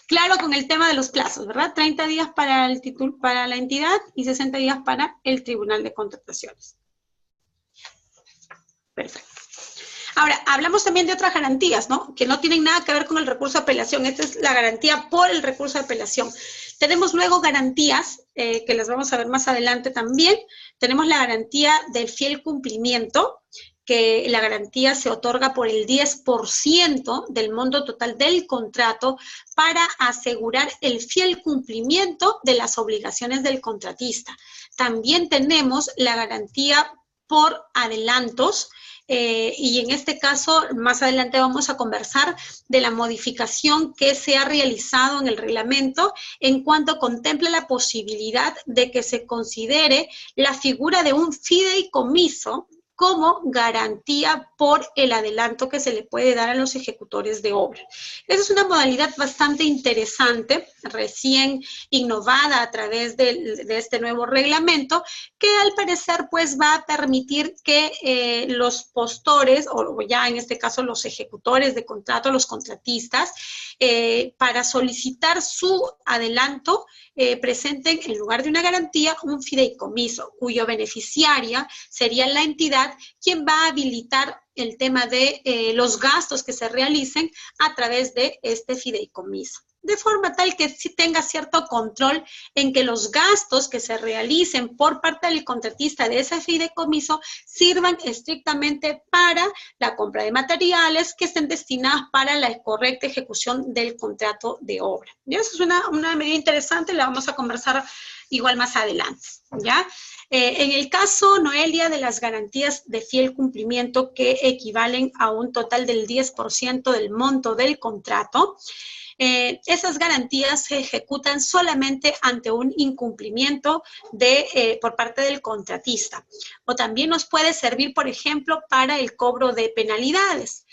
Claro con el tema de los plazos, ¿verdad? 30 días para la entidad y 60 días para el Tribunal de Contrataciones. Perfecto. Ahora, hablamos también de otras garantías, ¿no? Que no tienen nada que ver con el recurso de apelación. Esta es la garantía por el recurso de apelación. Tenemos luego garantías, que las vamos a ver más adelante también. Tenemos la garantía del fiel cumplimiento, que la garantía se otorga por el 10% del monto total del contrato para asegurar el fiel cumplimiento de las obligaciones del contratista. También tenemos la garantía por adelantos, y en este caso, más adelante vamos a conversar de la modificación que se ha realizado en el reglamento en cuanto contempla la posibilidad de que se considere la figura de un fideicomiso como garantía por el adelanto que se le puede dar a los ejecutores de obra. Esa es una modalidad bastante interesante, recién innovada a través de este nuevo reglamento, que al parecer pues va a permitir que los postores, o ya en este caso los ejecutores de contrato, los contratistas, para solicitar su adelanto, presenten en lugar de una garantía un fideicomiso, cuyo beneficiaria sería la entidad quien va a habilitar el tema de los gastos que se realicen a través de este fideicomiso. De forma tal que sí tenga cierto control en que los gastos que se realicen por parte del contratista de ese fideicomiso sirvan estrictamente para la compra de materiales que estén destinados para la correcta ejecución del contrato de obra. ¿Ya? Eso es una medida interesante, la vamos a conversar igual más adelante, ¿ya? En el caso, Noelia, de las garantías de fiel cumplimiento que equivalen a un total del 10% del monto del contrato, esas garantías se ejecutan solamente ante un incumplimiento por parte del contratista. O también nos puede servir, por ejemplo, para el cobro de penalidades.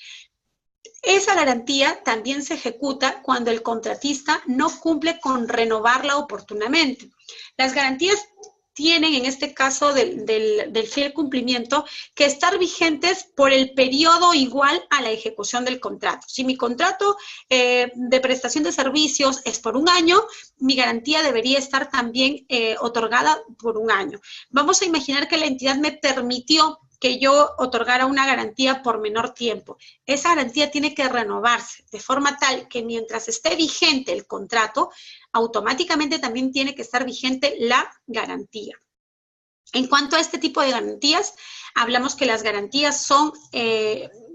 Esa garantía también se ejecuta cuando el contratista no cumple con renovarla oportunamente. Las garantías tienen, en este caso del fiel cumplimiento, que estar vigentes por el periodo igual a la ejecución del contrato. Si mi contrato de prestación de servicios es por un año, mi garantía debería estar también otorgada por un año. Vamos a imaginar que la entidad me permitió que yo otorgara una garantía por menor tiempo. Esa garantía tiene que renovarse de forma tal que mientras esté vigente el contrato, automáticamente también tiene que estar vigente la garantía. En cuanto a este tipo de garantías, hablamos que las garantías son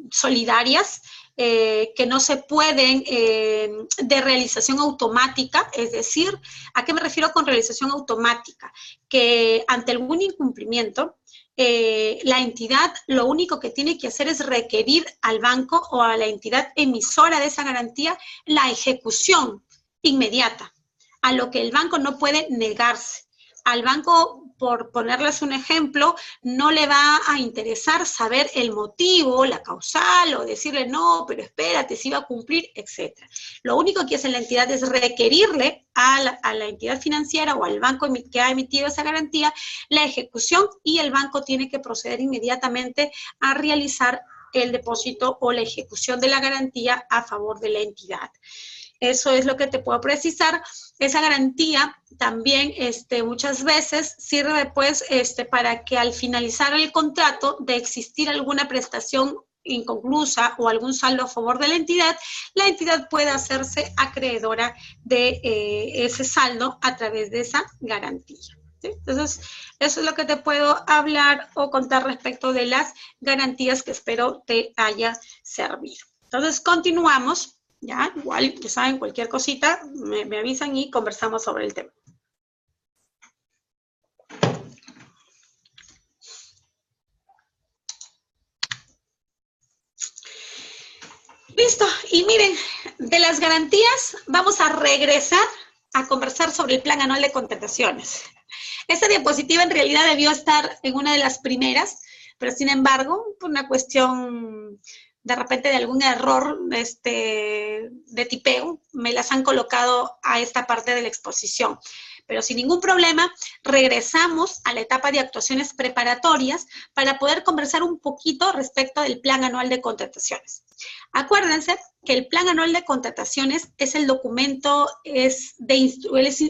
solidarias, que no se pueden de realización automática, es decir, ¿a qué me refiero con realización automática? Que ante algún incumplimiento, la entidad lo único que tiene que hacer es requerir al banco o a la entidad emisora de esa garantía la ejecución inmediata, a lo que el banco no puede negarse. Al banco por ponerles un ejemplo, no le va a interesar saber el motivo, la causal, o decirle, no, pero espérate, si va a cumplir, etc. Lo único que hace la entidad es requerirle a la entidad financiera o al banco que ha emitido esa garantía la ejecución, y el banco tiene que proceder inmediatamente a realizar el depósito o la ejecución de la garantía a favor de la entidad. Eso es lo que te puedo precisar. Esa garantía también muchas veces sirve pues para que al finalizar el contrato, de existir alguna prestación inconclusa o algún saldo a favor de la entidad puede hacerse acreedora de ese saldo a través de esa garantía. ¿Sí? Entonces, eso es lo que te puedo hablar o contar respecto de las garantías, que espero te haya servido. Entonces, continuamos. Ya, igual, ya saben, cualquier cosita, me avisan y conversamos sobre el tema. Listo, y miren, de las garantías vamos a regresar a conversar sobre el plan anual de contrataciones. Esta diapositiva en realidad debió estar en una de las primeras, pero sin embargo, por una cuestión de repente de algún error de tipeo, me las han colocado a esta parte de la exposición. Pero sin ningún problema, regresamos a la etapa de actuaciones preparatorias para poder conversar un poquito respecto del plan anual de contrataciones. Acuérdense que el plan anual de contrataciones es el documento, es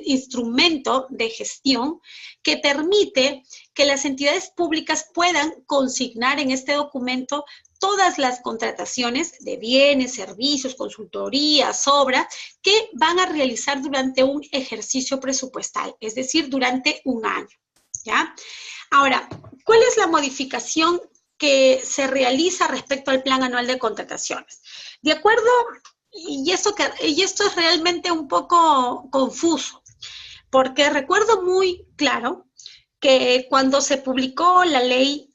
instrumento de gestión que permite que las entidades públicas puedan consignar en este documento todas las contrataciones de bienes, servicios, consultorías, obras, que van a realizar durante un ejercicio presupuestal, es decir, durante un año, ¿ya? Ahora, ¿cuál es la modificación que se realiza respecto al plan anual de contrataciones? De acuerdo, y esto es realmente un poco confuso, porque recuerdo muy claro que cuando se publicó la ley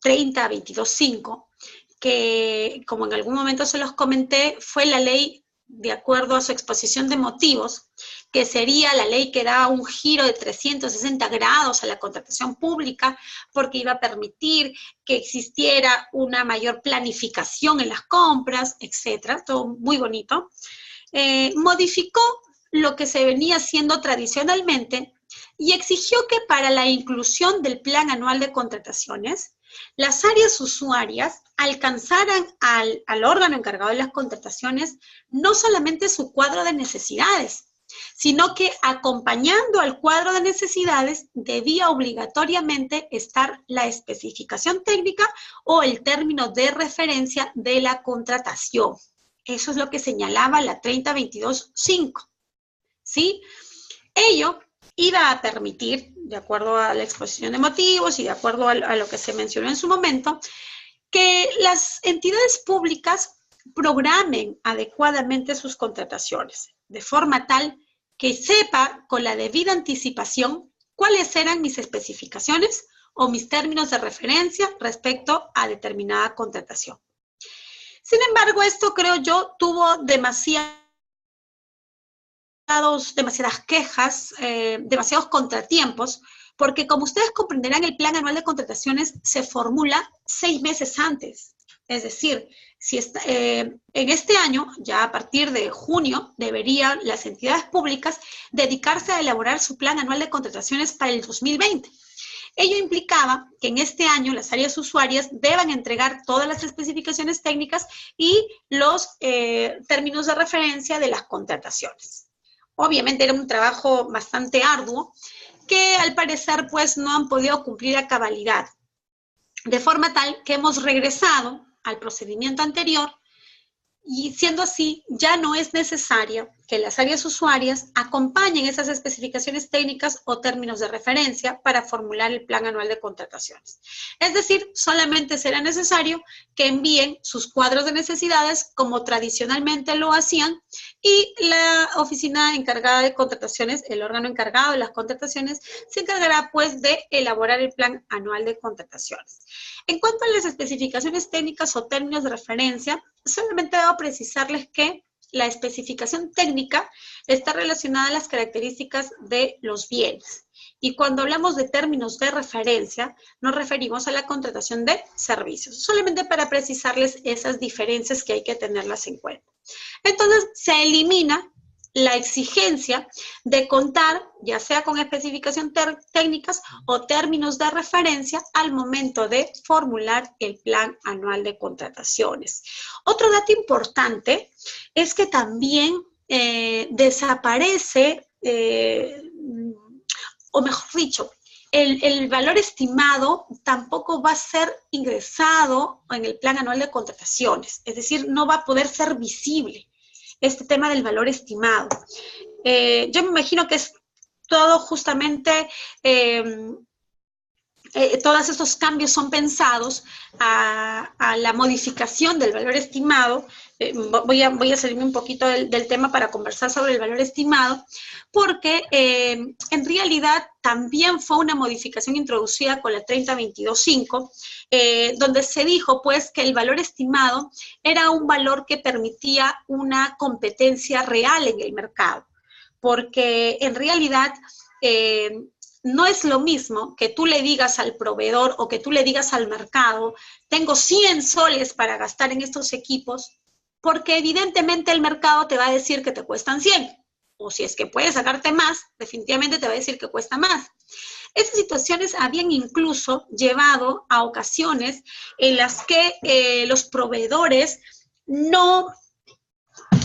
30.22.5, que, como en algún momento se los comenté, fue la ley, de acuerdo a su exposición de motivos, que sería la ley que da un giro de 360 grados a la contratación pública, porque iba a permitir que existiera una mayor planificación en las compras, etcétera, todo muy bonito. Modificó lo que se venía haciendo tradicionalmente y exigió que para la inclusión del plan anual de contrataciones, las áreas usuarias alcanzaran al órgano encargado de las contrataciones no solamente su cuadro de necesidades, sino que acompañando al cuadro de necesidades debía obligatoriamente estar la especificación técnica o el término de referencia de la contratación. Eso es lo que señalaba la 30.22.5, ¿sí? Ello iba a permitir, de acuerdo a la exposición de motivos y de acuerdo a lo que se mencionó en su momento, que las entidades públicas programen adecuadamente sus contrataciones, de forma tal que sepa con la debida anticipación cuáles eran mis especificaciones o mis términos de referencia respecto a determinada contratación. Sin embargo, esto, creo yo, tuvo demasiadas quejas, demasiados contratiempos, porque como ustedes comprenderán, el plan anual de contrataciones se formula 6 meses antes. Es decir, si en este año, ya a partir de junio, deberían las entidades públicas dedicarse a elaborar su plan anual de contrataciones para el 2020. Ello implicaba que en este año las áreas usuarias deban entregar todas las especificaciones técnicas y los términos de referencia de las contrataciones. Obviamente era un trabajo bastante arduo que al parecer pues no han podido cumplir a cabalidad. De forma tal que hemos regresado al procedimiento anterior y siendo así ya no es necesario que las áreas usuarias acompañen esas especificaciones técnicas o términos de referencia para formular el plan anual de contrataciones. Es decir, solamente será necesario que envíen sus cuadros de necesidades como tradicionalmente lo hacían y la oficina encargada de contrataciones, el órgano encargado de las contrataciones, se encargará pues de elaborar el plan anual de contrataciones. En cuanto a las especificaciones técnicas o términos de referencia, solamente debo precisarles que la especificación técnica está relacionada a las características de los bienes Y cuando hablamos de términos de referencia, nos referimos a la contratación de servicios, solamente para precisarles esas diferencias que hay que tenerlas en cuenta. Entonces, se elimina la exigencia de contar, ya sea con especificación técnicas o términos de referencia al momento de formular el plan anual de contrataciones. Otro dato importante es que también desaparece, o mejor dicho, el valor estimado tampoco va a ser ingresado en el plan anual de contrataciones, es decir, no va a poder ser visible este tema del valor estimado. Yo me imagino que es todo justamente, todos estos cambios son pensados a la modificación del valor estimado. Voy a salirme un poquito del tema para conversar sobre el valor estimado, porque en realidad también fue una modificación introducida con la 3022.5, donde se dijo pues que el valor estimado era un valor que permitía una competencia real en el mercado, porque en realidad no es lo mismo que tú le digas al proveedor o que tú le digas al mercado, tengo 100 soles para gastar en estos equipos, porque evidentemente el mercado te va a decir que te cuestan 100, o si es que puedes sacarte más, definitivamente te va a decir que cuesta más. Estas situaciones habían incluso llevado a ocasiones en las que los proveedores no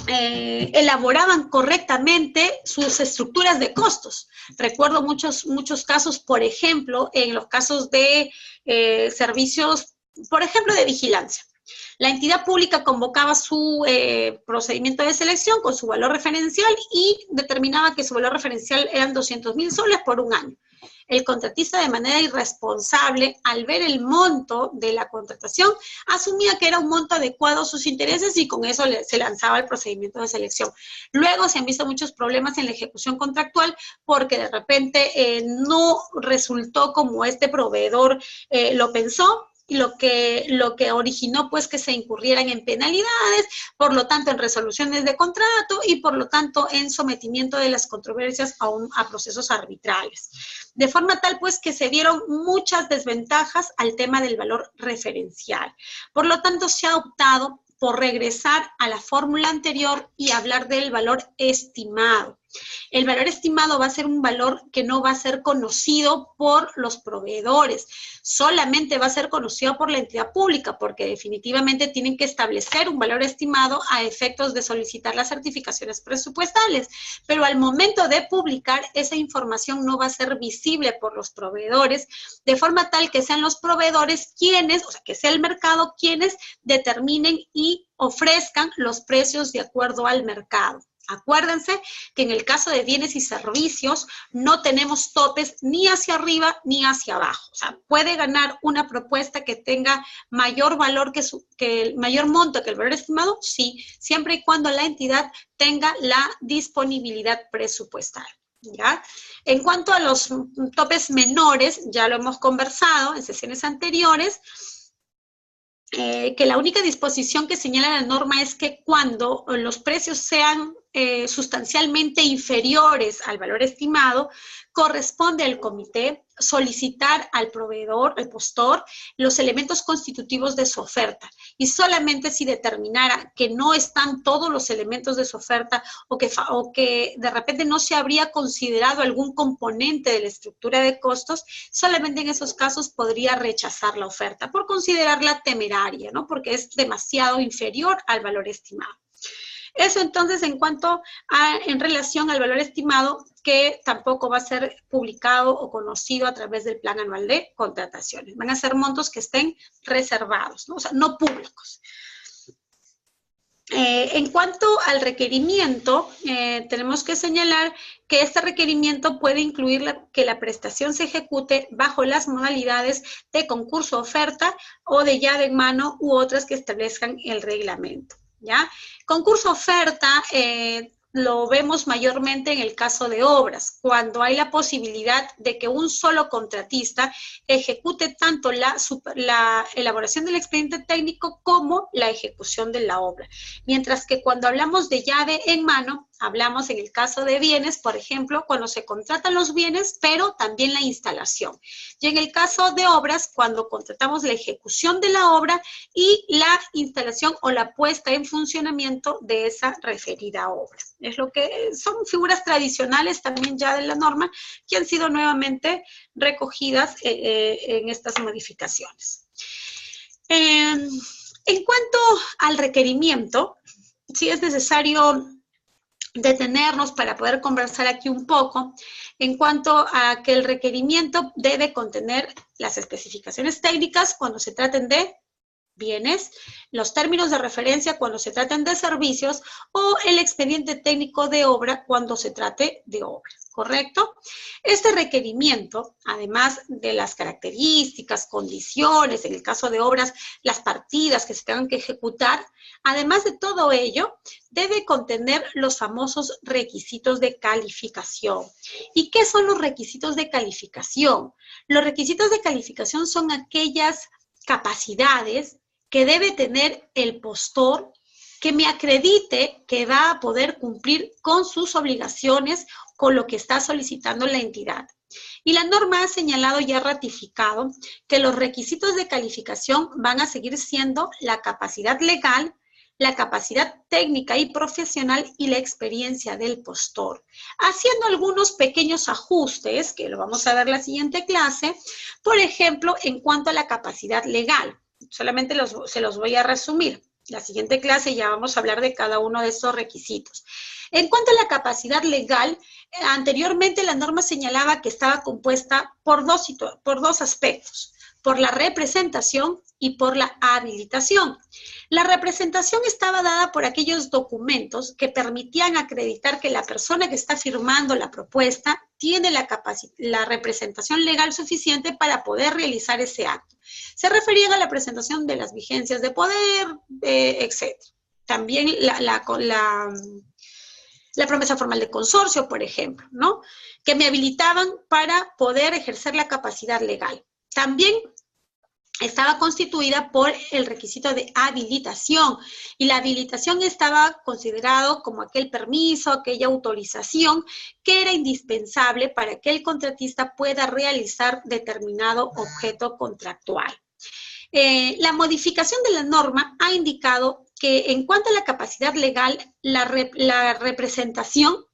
elaboraban correctamente sus estructuras de costos. Recuerdo muchos casos, por ejemplo, en los casos de servicios, por ejemplo, de vigilancia. La entidad pública convocaba su procedimiento de selección con su valor referencial y determinaba que su valor referencial eran 200.000 soles por un año. El contratista, de manera irresponsable, al ver el monto de la contratación, asumía que era un monto adecuado a sus intereses y con eso se lanzaba el procedimiento de selección. Luego se han visto muchos problemas en la ejecución contractual porque de repente no resultó como este proveedor lo pensó, y lo que originó pues que se incurrieran en penalidades, por lo tanto en resoluciones de contrato y por lo tanto en sometimiento de las controversias a procesos arbitrales. De forma tal pues que se dieron muchas desventajas al tema del valor referencial. Por lo tanto se ha optado por regresar a la fórmula anterior y hablar del valor estimado. El valor estimado va a ser un valor que no va a ser conocido por los proveedores, solamente va a ser conocido por la entidad pública, porque definitivamente tienen que establecer un valor estimado a efectos de solicitar las certificaciones presupuestales, pero al momento de publicar esa información no va a ser visible por los proveedores, de forma tal que sean los proveedores quienes, o sea, que sea el mercado quienes determinen y ofrezcan los precios de acuerdo al mercado. Acuérdense que en el caso de bienes y servicios no tenemos topes ni hacia arriba ni hacia abajo. O sea, puede ganar una propuesta que tenga mayor valor que el mayor monto que el valor estimado, sí, siempre y cuando la entidad tenga la disponibilidad presupuestal. ¿Ya? En cuanto a los topes menores, ya lo hemos conversado en sesiones anteriores, que la única disposición que señala la norma es que cuando los precios sean sustancialmente inferiores al valor estimado, corresponde al comité solicitar al proveedor, al postor, los elementos constitutivos de su oferta. Y solamente si determinara que no están todos los elementos de su oferta o que de repente no se habría considerado algún componente de la estructura de costos, solamente en esos casos podría rechazar la oferta por considerarla temeraria, ¿no? Porque es demasiado inferior al valor estimado. Eso entonces en cuanto en relación al valor estimado, que tampoco va a ser publicado o conocido a través del plan anual de contrataciones. Van a ser montos que estén reservados, ¿no? O sea, no públicos. En cuanto al requerimiento, tenemos que señalar que este requerimiento puede incluir que la prestación se ejecute bajo las modalidades de concurso-oferta o de llave en mano u otras que establezcan el reglamento. ¿Ya? Concurso-oferta lo vemos mayormente en el caso de obras, cuando hay la posibilidad de que un solo contratista ejecute tanto la elaboración del expediente técnico como la ejecución de la obra. Mientras que cuando hablamos de llave en mano, Hablamos en el caso de bienes, por ejemplo, cuando se contratan los bienes, pero también la instalación. Y en el caso de obras, cuando contratamos la ejecución de la obra y la instalación o la puesta en funcionamiento de esa referida obra. Es lo que son figuras tradicionales también ya de la norma que han sido nuevamente recogidas en estas modificaciones. En cuanto al requerimiento, sí es necesario detenernos para poder conversar aquí un poco en cuanto a que el requerimiento debe contener las especificaciones técnicas cuando se traten de bienes, los términos de referencia cuando se traten de servicios o el expediente técnico de obra cuando se trate de obra, ¿correcto? Este requerimiento, además de las características, condiciones, en el caso de obras, las partidas que se tengan que ejecutar, además de todo ello, debe contener los famosos requisitos de calificación. ¿Y qué son los requisitos de calificación? Los requisitos de calificación son aquellas capacidades que debe tener el postor que me acredite que va a poder cumplir con sus obligaciones, con lo que está solicitando la entidad. Y la norma ha señalado y ha ratificado que los requisitos de calificación van a seguir siendo la capacidad legal, la capacidad técnica y profesional y la experiencia del postor, haciendo algunos pequeños ajustes, que lo vamos a ver en la siguiente clase, por ejemplo, en cuanto a la capacidad legal. Solamente se los voy a resumir. La siguiente clase ya vamos a hablar de cada uno de estos requisitos. En cuanto a la capacidad legal, anteriormente la norma señalaba que estaba compuesta por dos aspectos, por la representación y por la habilitación. La representación estaba dada por aquellos documentos que permitían acreditar que la persona que está firmando la propuesta tiene la representación legal suficiente para poder realizar ese acto. Se referían a la presentación de las vigencias de poder, etc. También la promesa formal de consorcio, por ejemplo, ¿no? Que me habilitaban para poder ejercer la capacidad legal. También estaba constituida por el requisito de habilitación, y la habilitación estaba considerado como aquel permiso, aquella autorización que era indispensable para que el contratista pueda realizar determinado objeto contractual. La modificación de la norma ha indicado que en cuanto a la capacidad legal, la representación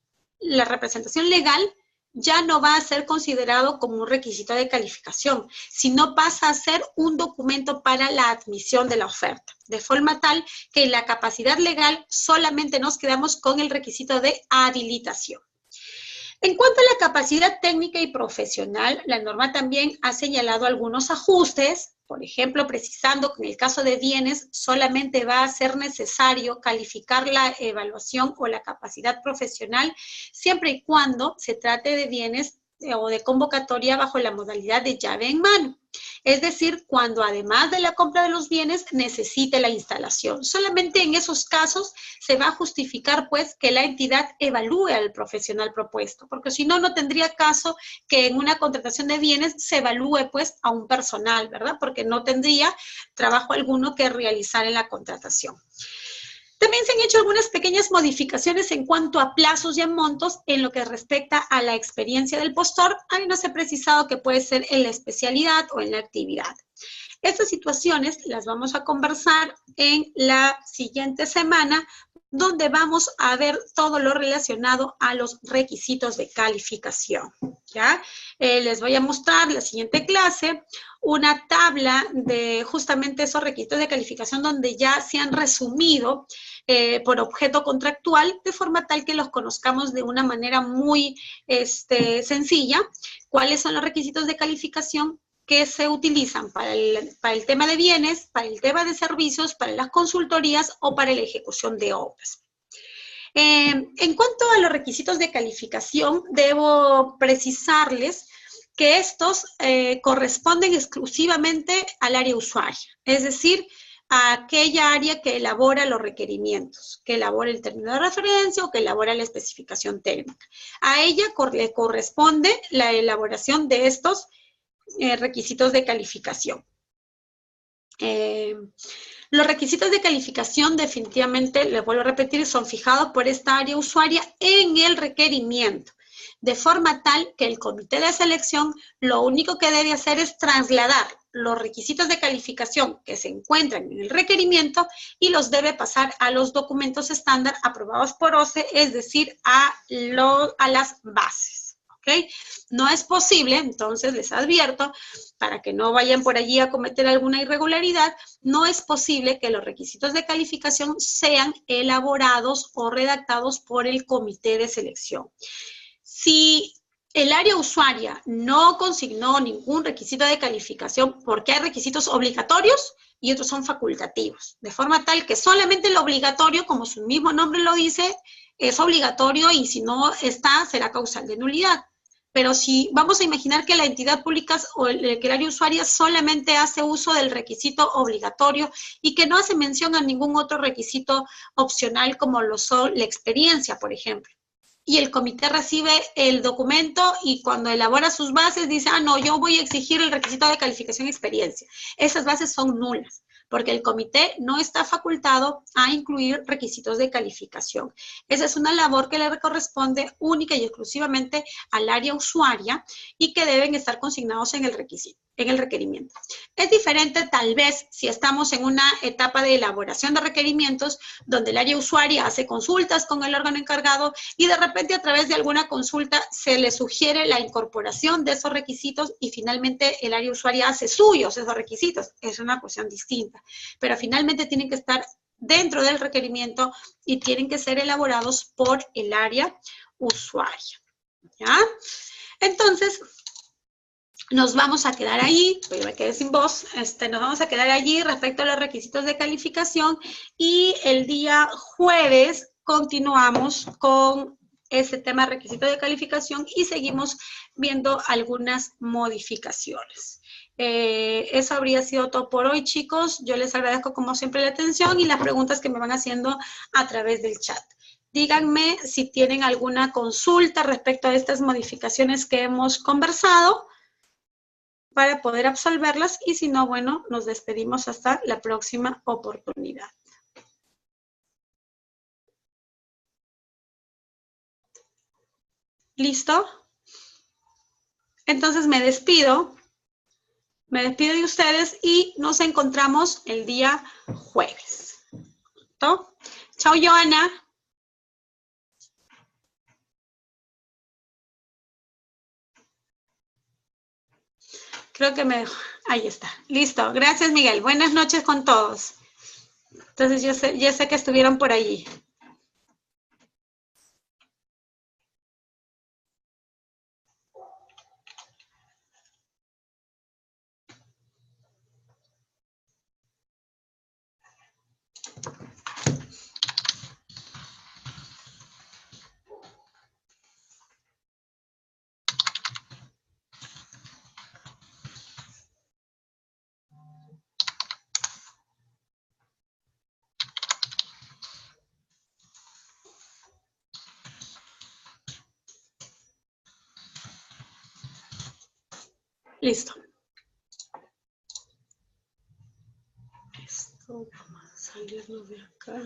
legal ya no va a ser considerado como un requisito de calificación, sino pasa a ser un documento para la admisión de la oferta, de forma tal que en la capacidad legal solamente nos quedamos con el requisito de habilitación. En cuanto a la capacidad técnica y profesional, la norma también ha señalado algunos ajustes, por ejemplo, precisando que en el caso de bienes solamente va a ser necesario calificar la evaluación o la capacidad profesional siempre y cuando se trate de bienes o de convocatoria bajo la modalidad de llave en mano. Es decir, cuando además de la compra de los bienes necesite la instalación. Solamente en esos casos se va a justificar, pues, que la entidad evalúe al profesional propuesto, porque si no, no tendría caso que en una contratación de bienes se evalúe, pues, a un personal, ¿verdad? Porque no tendría trabajo alguno que realizar en la contratación. También se han hecho algunas pequeñas modificaciones en cuanto a plazos y a montos en lo que respecta a la experiencia del postor, habiéndose precisado que puede ser en la especialidad o en la actividad. Estas situaciones las vamos a conversar en la siguiente semana, donde vamos a ver todo lo relacionado a los requisitos de calificación, ¿ya? Les voy a mostrar en la siguiente clase una tabla de justamente esos requisitos de calificación donde ya se han resumido por objeto contractual, de forma tal que los conozcamos de una manera muy sencilla, cuáles son los requisitos de calificación que se utilizan para el tema de bienes, para el tema de servicios, para las consultorías o para la ejecución de obras. En cuanto a los requisitos de calificación, debo precisarles que estos corresponden exclusivamente al área usuaria, es decir, a aquella área que elabora los requerimientos, que elabora el término de referencia o que elabora la especificación técnica. A ella le corresponde la elaboración de estos requisitos de calificación. Los requisitos de calificación definitivamente, les vuelvo a repetir, son fijados por esta área usuaria en el requerimiento, de forma tal que el comité de selección lo único que debe hacer es trasladar los requisitos de calificación que se encuentran en el requerimiento y los debe pasar a los documentos estándar aprobados por OCE, es decir, a las bases. ¿Okay? No es posible, entonces les advierto, para que no vayan por allí a cometer alguna irregularidad, no es posible que los requisitos de calificación sean elaborados o redactados por el comité de selección. Si el área usuaria no consignó ningún requisito de calificación, porque hay requisitos obligatorios y otros son facultativos, de forma tal que solamente lo obligatorio, como su mismo nombre lo dice, es obligatorio y si no está, será causal de nulidad. Pero si vamos a imaginar que la entidad pública o que el área usuaria solamente hace uso del requisito obligatorio y que no hace mención a ningún otro requisito opcional como lo son la experiencia, por ejemplo. Y el comité recibe el documento y cuando elabora sus bases dice, ah, no, yo voy a exigir el requisito de calificación y experiencia. Esas bases son nulas, porque el comité no está facultado a incluir requisitos de calificación. Esa es una labor que le corresponde única y exclusivamente al área usuaria y que deben estar consignados en el requisito, en el requerimiento. Es diferente tal vez si estamos en una etapa de elaboración de requerimientos donde el área usuaria hace consultas con el órgano encargado y de repente a través de alguna consulta se le sugiere la incorporación de esos requisitos y finalmente el área usuaria hace suyos esos requisitos. Es una cuestión distinta, pero finalmente tienen que estar dentro del requerimiento y tienen que ser elaborados por el área usuaria. ¿Ya? Entonces, nos vamos a quedar allí, pues me quedé sin voz, nos vamos a quedar allí respecto a los requisitos de calificación y el día jueves continuamos con ese tema de requisitos de calificación y seguimos viendo algunas modificaciones. Eso habría sido todo por hoy, chicos. Yo les agradezco como siempre la atención y las preguntas que me van haciendo a través del chat. Díganme si tienen alguna consulta respecto a estas modificaciones que hemos conversado para poder absolverlas y si no, bueno, nos despedimos hasta la próxima oportunidad. ¿Listo? Entonces me despido de ustedes y nos encontramos el día jueves. ¿Listo? Chao, Joana. Creo que me dejó. Ahí está. Listo. Gracias, Miguel. Buenas noches con todos. Entonces, ya sé que estuvieron por allí. Listo. Esto, vamos a salirnos de acá.